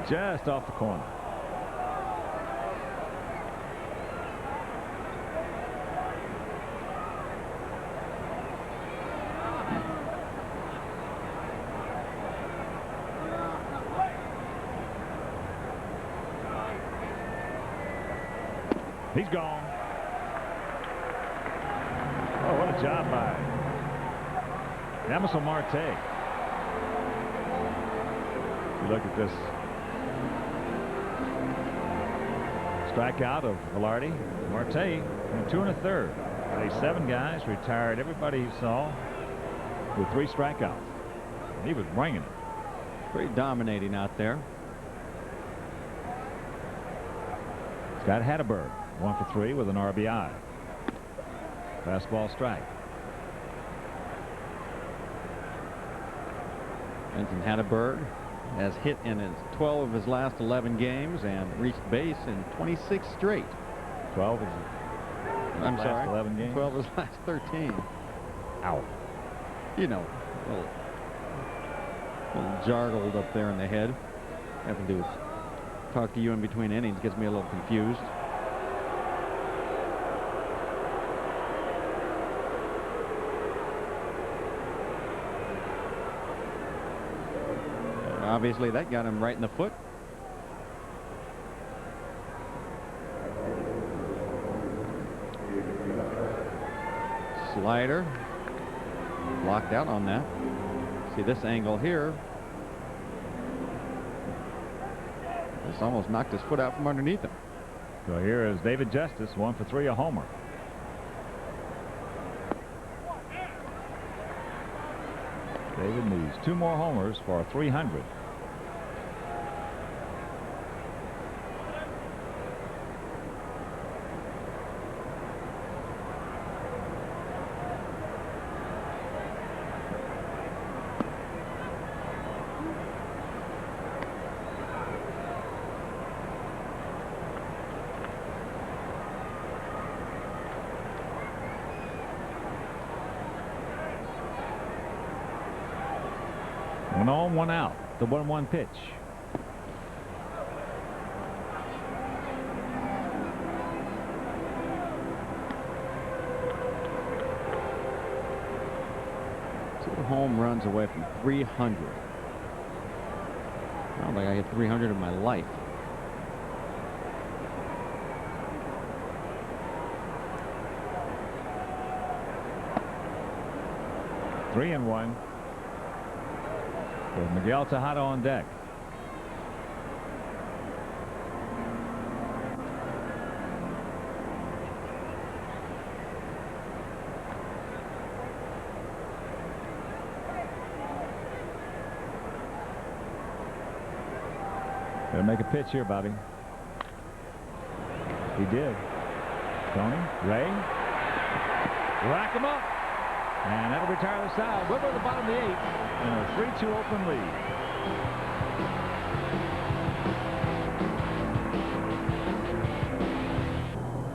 Just off the corner. He's gone. Oh, what a job by Damaso Marte. You look at this strikeout of Velarde. Marte in 2 1/3. They 7 guys, retired everybody he saw with 3 strikeouts. He was bringing it. Pretty dominating out there. Scott Hatteberg, 1 for 3 with an RBI. Fastball, strike. Benson Hatteberg has hit in 12 of his last 11 games and reached base in 26 straight. 12 is I'm last sorry. 11 games. 12 of his last 13. Ow. You know, a little jargled up there in the head. Having to talk to you in between innings gets me a little confused. Obviously, that got him right in the foot. Slider. Blocked out on that. See this angle here. This almost knocked his foot out from underneath him. So here is David Justice, 1 for 3, a homer. David needs 2 more homers for 300. One on, one out. The 1-1 pitch. Two home runs away from 300. I don't think I hit 300 in my life. Three and one. With Miguel Tejada on deck. Gonna make a pitch here, Bobby. He did. Tony, Ray, rack him up. And that'll retire the side. We're at the bottom of the 8th in a 3-2 Oakland lead.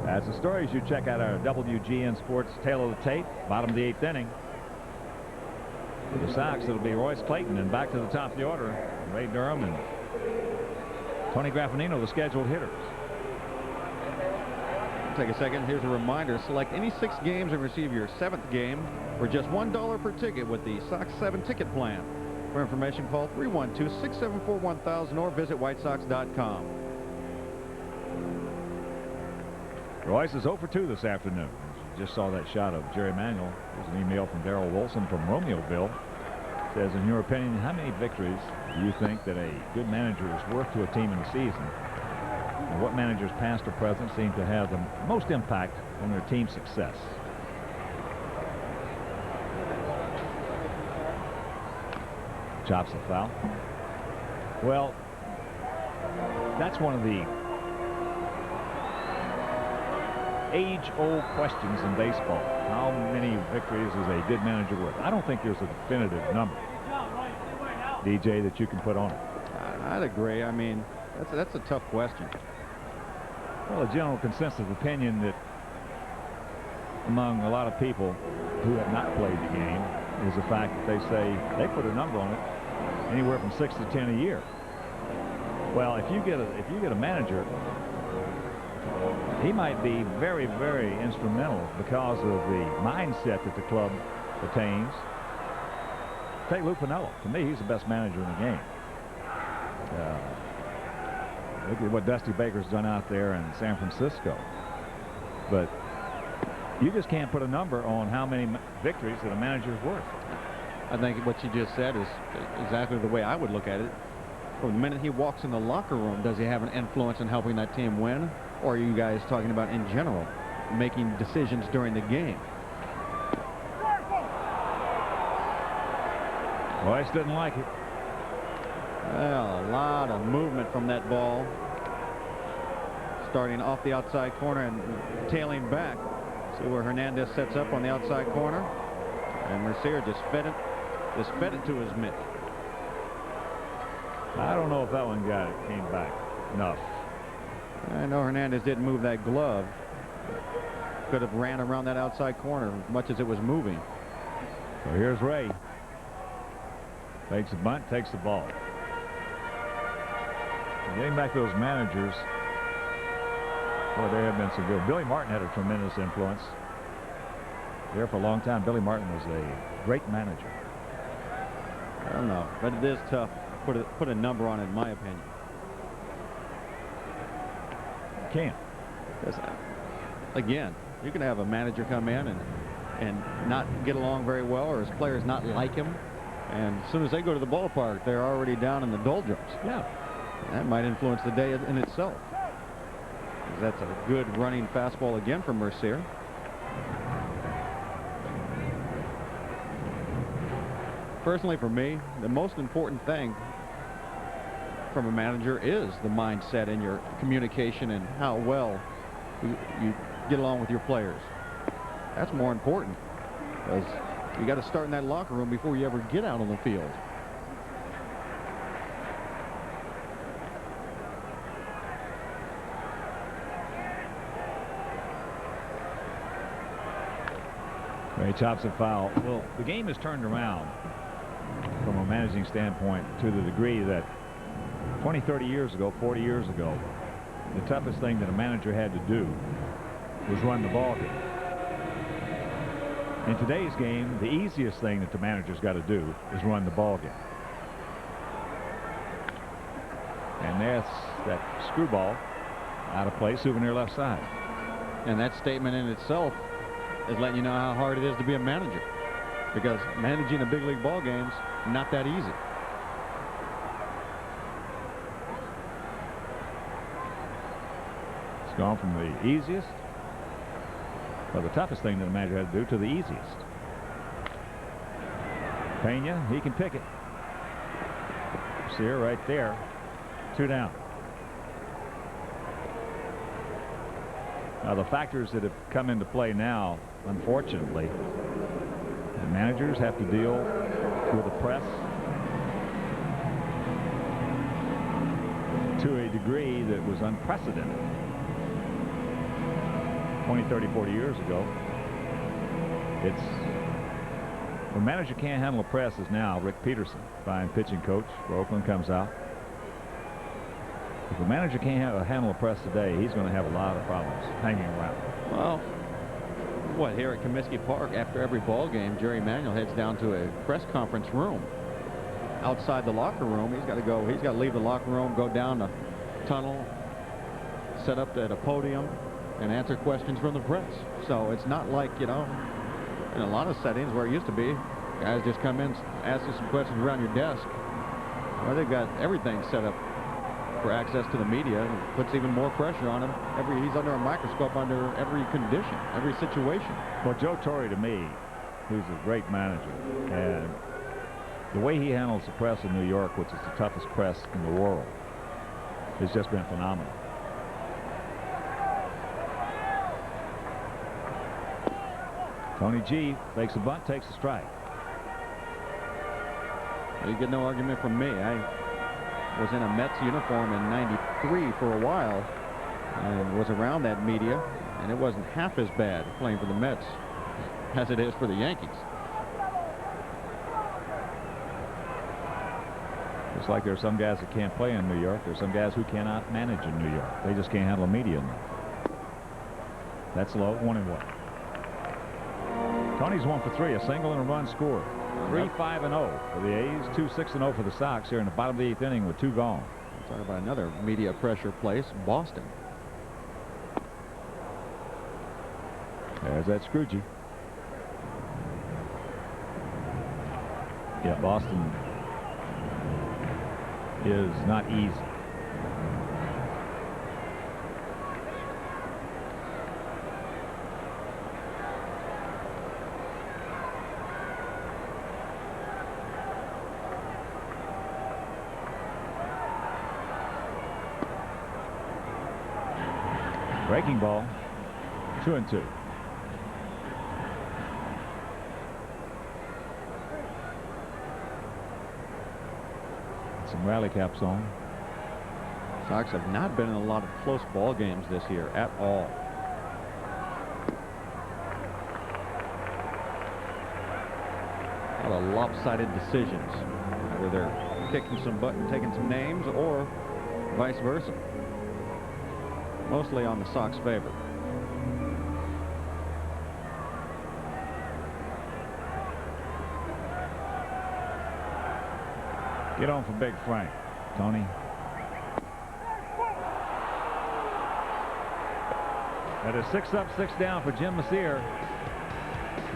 That's the stories you check out our WGN Sports Tale of the Tape. Bottom of the 8th inning. For the Sox, it'll be Royce Clayton, and back to the top of the order, Ray Durham and Tony Graffinino, the scheduled hitters. Take a second. Here's a reminder. Select any 6 games and receive your 7th game for just $1 per ticket with the Sox 7 ticket plan. For information, call 312-674-1000 or visit whitesox.com. Royce is 0 for 2 this afternoon. You just saw that shot of Jerry Manuel. There's an email from Darrell Wilson from Romeoville. Says, in your opinion, how many victories do you think that a good manager is worth to a team in the season? And what managers, past or present, seem to have the most impact on their team's success? Chops the foul. Well, that's one of the age-old questions in baseball. How many victories is a good manager worth? I don't think there's a definitive number, DJ, that you can put on it. I'd agree. I mean, that's a tough question. Well, a general consensus opinion that among a lot of people who have not played the game is the fact that they say they put a number on it anywhere from 6 to 10 a year. Well, if you get a manager, he might be very, very instrumental because of the mindset that the club attains. Take Lou Piniella. To me, he's the best manager in the game. Look at what Dusty Baker's done out there in San Francisco. But you just can't put a number on how many victories that a manager is worth. I think what you just said is exactly the way I would look at it. From the minute he walks in the locker room, does he have an influence in helping that team win? Or are you guys talking about in general, making decisions during the game? Royce didn't like it. Well, a lot of movement from that ball. Starting off the outside corner and tailing back. See where Hernandez sets up on the outside corner. And Mercier just fed it to his mitt. I don't know if that one came back enough. I know Hernandez didn't move that glove. could have ran around that outside corner as much as it was moving. So here's Ray. Takes a bunt, takes the ball. Getting back to those managers, boy, there have been some good. Billy Martin had a tremendous influence. There for a long time, Billy Martin was a great manager. I don't know, but it is tough to put a number on it, in my opinion. Can't. Again, you can have a manager come in and not get along very well, or his players not like him, and as soon as they go to the ballpark, they're already down in the doldrums. Yeah. That might influence the day in itself. That's a good running fastball again from Mercier. Personally, for me, the most important thing from a manager is the mindset and your communication and how well you get along with your players. That's more important, because you got to start in that locker room before you ever get out on the field. Ray chops it foul. Well, the game has turned around from a managing standpoint to the degree that 20, 30 years ago, 40 years ago, the toughest thing that a manager had to do was run the ball game. In today's game, the easiest thing that the manager's got to do is run the ball game. And that's that screwball out of play, souvenir left side. And that statement in itself is letting you know how hard it is to be a manager, because managing a big league ball game's not that easy. It's gone from the easiest, well, the toughest thing that a manager had to do, to the easiest. Pena, he can pick it. Sear right there. 2 down. Now the factors that have come into play now, unfortunately, the managers have to deal with the press to a degree that was unprecedented 20, 30, 40 years ago. It's the manager can't handle the press is now Rick Peterson, fine pitching coach for Oakland, comes out. If a manager can't handle a press today, he's going to have a lot of problems hanging around. Well, what, here at Comiskey Park, after every ball game, Jerry Manuel heads down to a press conference room outside the locker room. He's got to leave the locker room, go down the tunnel, set up at a podium, and answer questions from the press. So it's not like, you know, in a lot of settings where it used to be, guys just come in, ask you some questions around your desk. Well, they've got everything set up for access to the media, and puts even more pressure on him. He's under a microscope under every condition, every situation. Well, Joe Torre, to me, who's a great manager, and the way he handles the press in New York, which is the toughest press in the world, has just been phenomenal. Tony G makes a bunt, takes a strike. You get no argument from me. I was in a Mets uniform in '93 for a while and was around that media, and it wasn't half as bad playing for the Mets as it is for the Yankees. Just like there are some guys that can't play in New York, there's some guys who cannot manage in New York. They just can't handle media enough. That's low, 1-1. Tony's 1 for 3, a single and a run scored. 3-5-0 for the A's, 2-6-0 for the Sox here in the bottom of the 8th inning with 2 gone. Talk about another media pressure place, Boston. There's that Scroogey. Yeah, Boston is not easy. Breaking ball, 2-2. Some rally caps on. Sox have not been in a lot of close ball games this year at all. A lot of lopsided decisions. Either they're kicking some butt and taking some names, or vice versa. Mostly on the Sox favor. Get on for Big Frank, Tony. That is 6 up, 6 down for Jim Messier.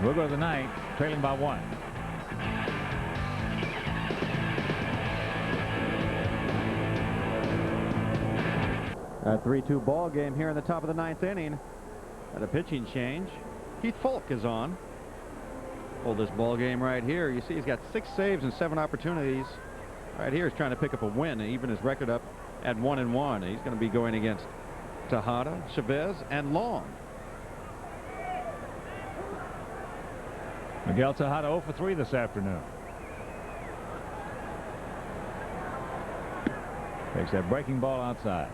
We'll go to the ninth, trailing by 1. A 3-2 ball game here in the top of the 9th inning. At a pitching change. Keith Falk is on. Hold this ball game right here. You see he's got 6 saves and 7 opportunities. Right here he's trying to pick up a win, and even his record up at 1-1. He's going to be going against Tejada, Chavez, and Long. Miguel Tejada 0 for 3 this afternoon. Takes that breaking ball outside.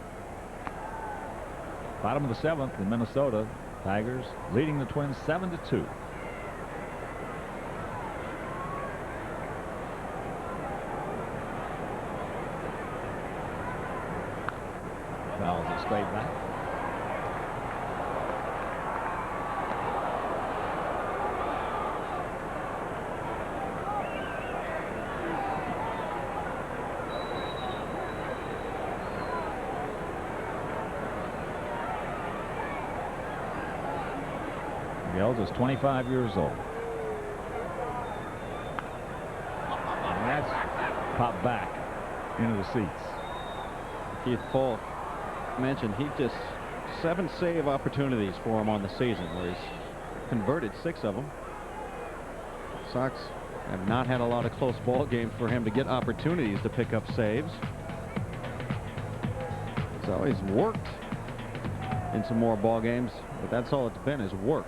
Bottom of the 7th in Minnesota. Tigers leading the Twins 7-2. Fouls it straight back. Miguel's is 25 years old. And that's popped back into the seats. Keith Falk mentioned he just 7 save opportunities for him on the season, where he's converted 6 of them. Sox have not had a lot of close ball games for him to get opportunities to pick up saves. He's always worked in some more ball games, but that's all it's been, is work.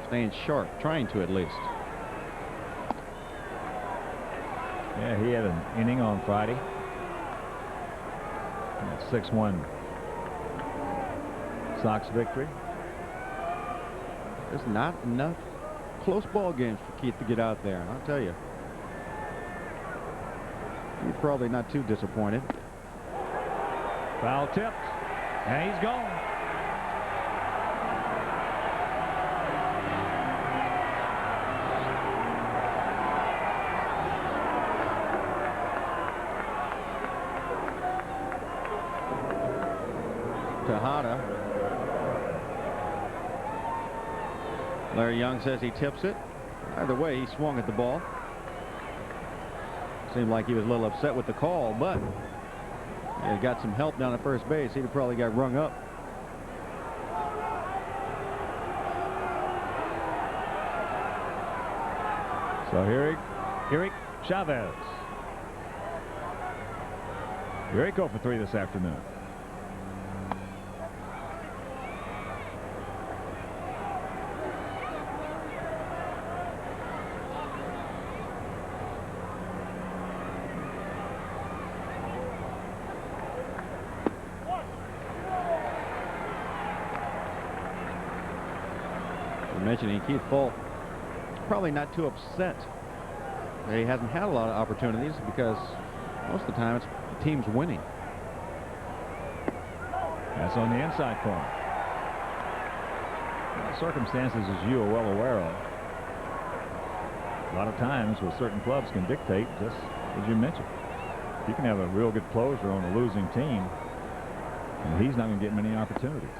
Staying sharp, trying to at least. Yeah, he had an inning on Friday. 6-1 Sox victory. There's not enough close ball games for Keith to get out there, and I'll tell you, he's probably not too disappointed. Foul tipped, and he's gone. Tejada. Larry Young says he tips it. Either way, he swung at the ball. Seemed like he was a little upset with the call, but he got some help down at first base. He'd have probably got rung up. So Eric Chavez. Eric 0 for 3 this afternoon. Mentioning Keith Falk, probably not too upset that he hasn't had a lot of opportunities, because most of the time it's the team's winning. That's on the inside corner. Circumstances, as you are well aware of, a lot of times with certain clubs can dictate, just as you mentioned. You can have a real good closer on a losing team, and he's not going to get many opportunities.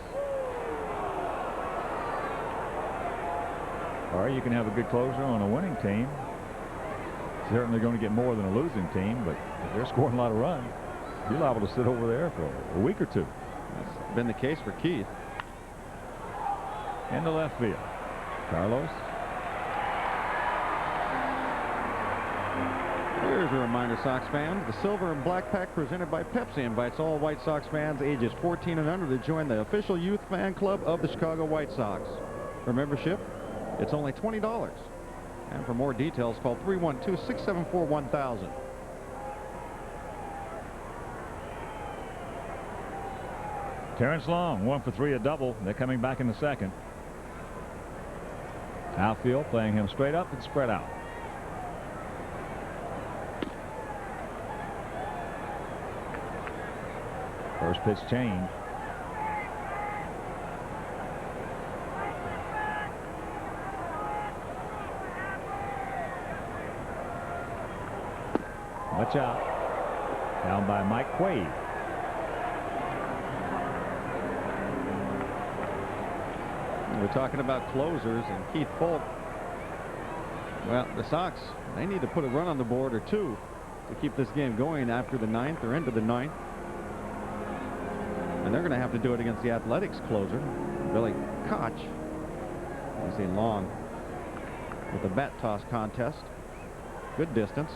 Or you can have a good closer on a winning team. Certainly going to get more than a losing team, but if they're scoring a lot of runs, you're liable to sit over there for a week or two. That's been the case for Keith. In the left field, Carlos. Here's a reminder, Sox fans. The Silver and Black Pack presented by Pepsi invites all White Sox fans ages 14 and under to join the official youth fan club of the Chicago White Sox. For membership, it's only $20. And for more details, call 312-674-1000. Terrence Long 1 for 3, a double. They're coming back in the second. Outfield playing him straight up and spread out. First pitch change. Watch out. Down by Mike Quaid. We're talking about closers and Keith Fulk. Well, the Sox, they need to put a run on the board or two to keep this game going after the ninth or into the ninth. And they're going to have to do it against the Athletics closer, Billy Koch. You see Long with the bat toss contest. Good distance.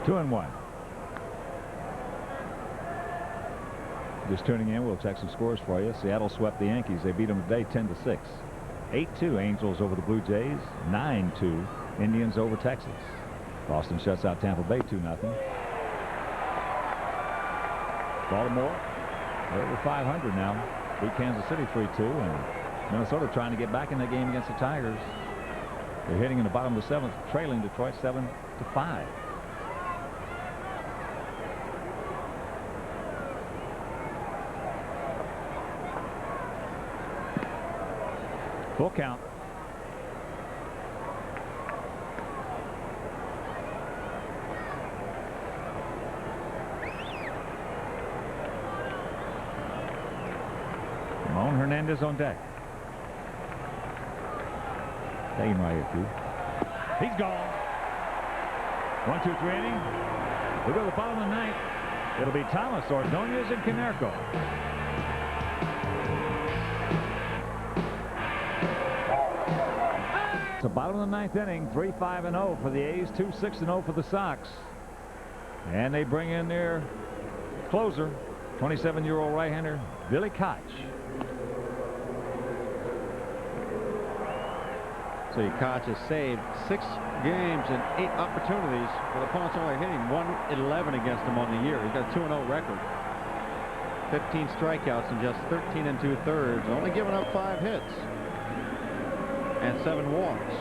Two and one. Just tuning in, we'll check some scores for you. Seattle swept the Yankees. They beat them today 10-6. 8-2 Angels over the Blue Jays. 9-2 Indians over Texas. Boston shuts out Tampa Bay 2-0. Baltimore, they're over 500 now. Beat Kansas City 3-2, and Minnesota trying to get back in that game against the Tigers. They're hitting in the bottom of the seventh, trailing Detroit 7-5. Full count. Ramon Hernandez on deck. Take him right here, too. He's gone. 1, 2, 3 inning. We go to the bottom of the ninth. It'll be Thomas, Ordonez, and Konerko. It's the bottom of the ninth inning. 3-5-0 for the A's. 2-6-0 for the Sox. And they bring in their closer, 27-year-old right-hander Billy Koch. See, Koch has saved 6 games and 8 opportunities, but opponents only hitting 111 against him on the year. He's got a 2-0 record. 15 strikeouts in just 13 2/3. Only giving up 5 hits and 7 walks.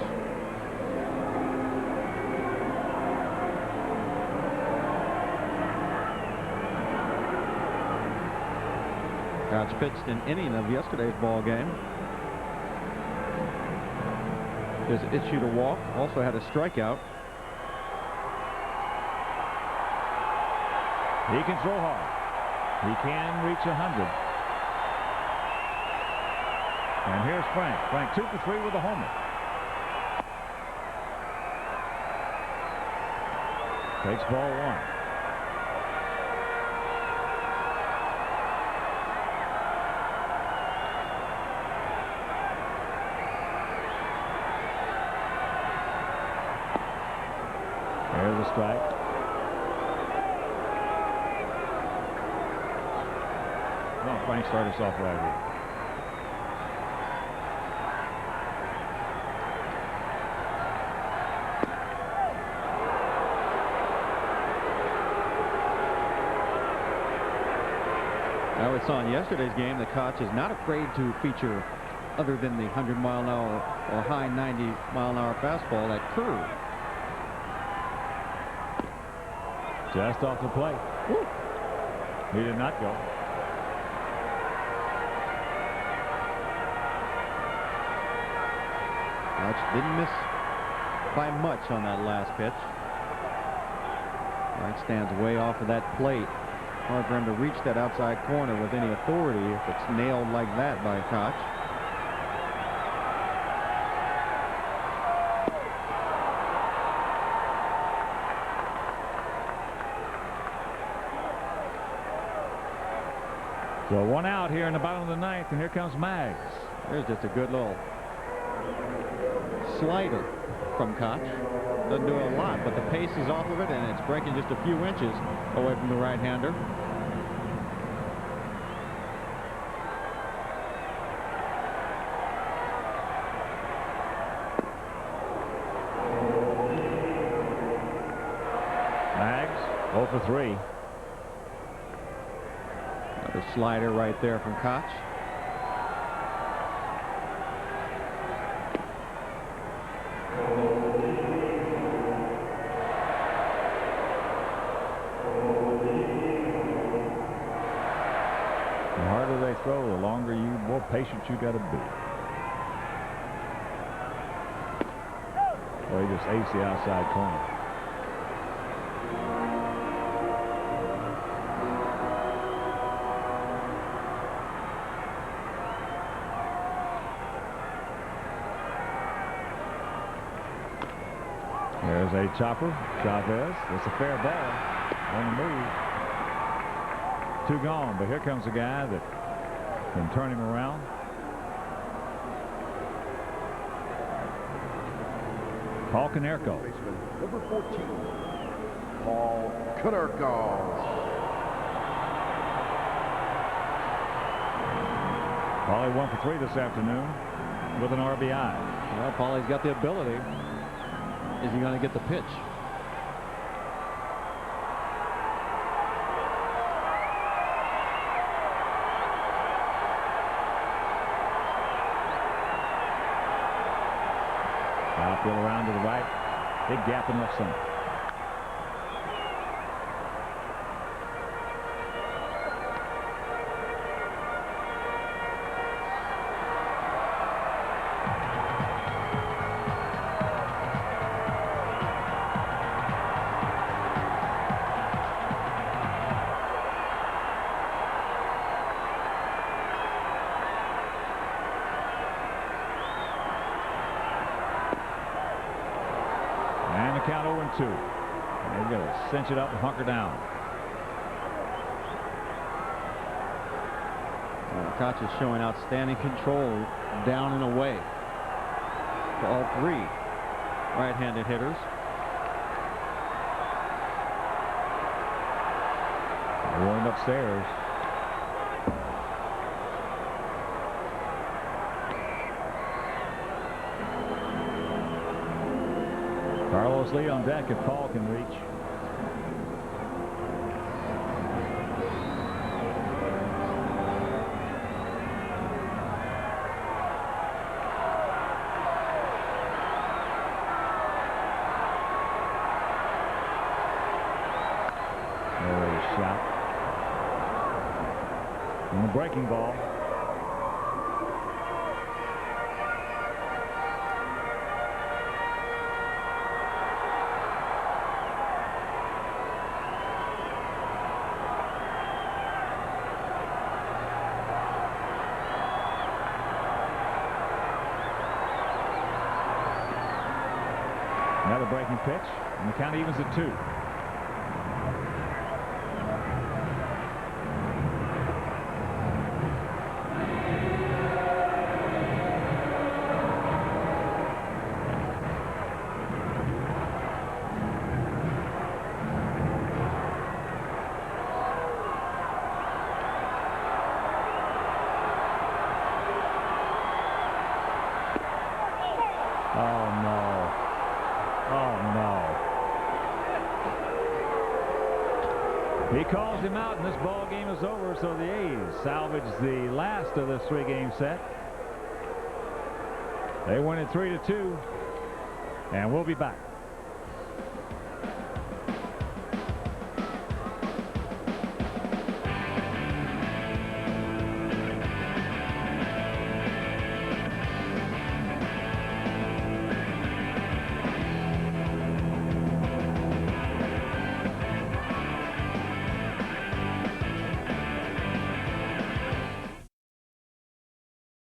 Koch pitched an inning of yesterday's ball game. Just issued a walk, also had a strikeout. He can throw hard. He can reach 100. And here's Frank. Frank 2 for 3 with a homer. Takes ball 1. There's a strike. Well, Frank started us off right here. Now we saw in yesterday's game that Koch is not afraid to feature, other than the 100-mile-an-hour or high 90-mile-an-hour fastball, that curve. Just off the plate. Woo. He did not go. Koch didn't miss by much on that last pitch. Frank stands way off of that plate. Hard for him to reach that outside corner with any authority if it's nailed like that by Koch. So 1 out here in the bottom of the ninth, and here comes Maggs. There's just a good little slider from Koch. Doesn't do a lot, but the pace is off of it, and it's breaking just a few inches away from the right-hander. Maggs 0 for 3. slider right there from Koch. The harder they throw, the more patient you got to be. Well, he just aced the outside corner. There's a chopper. Chavez. It's a fair ball on the move. 2 gone, but here comes a guy that can turn him around. Paul Konerko. Number 14, Paul Konerko. Paulie 1 for 3 this afternoon with an RBI. Well, Paulie's got the ability. Is he going to get the pitch? Outfield around to the right. Big gap in left center. And the count 0-2. They've got to cinch it up and hunker down. Koch is showing outstanding control down and away for all 3 right-handed hitters. Warned upstairs. Carlos Lee on deck if Paul can reach. Early shot. And the breaking ball. Another breaking pitch, and the count evens at 2. Oh no. Oh no. He calls him out and this ball game is over, so the A's salvage the last of this 3-game set. They win it 3-2, and we'll be back.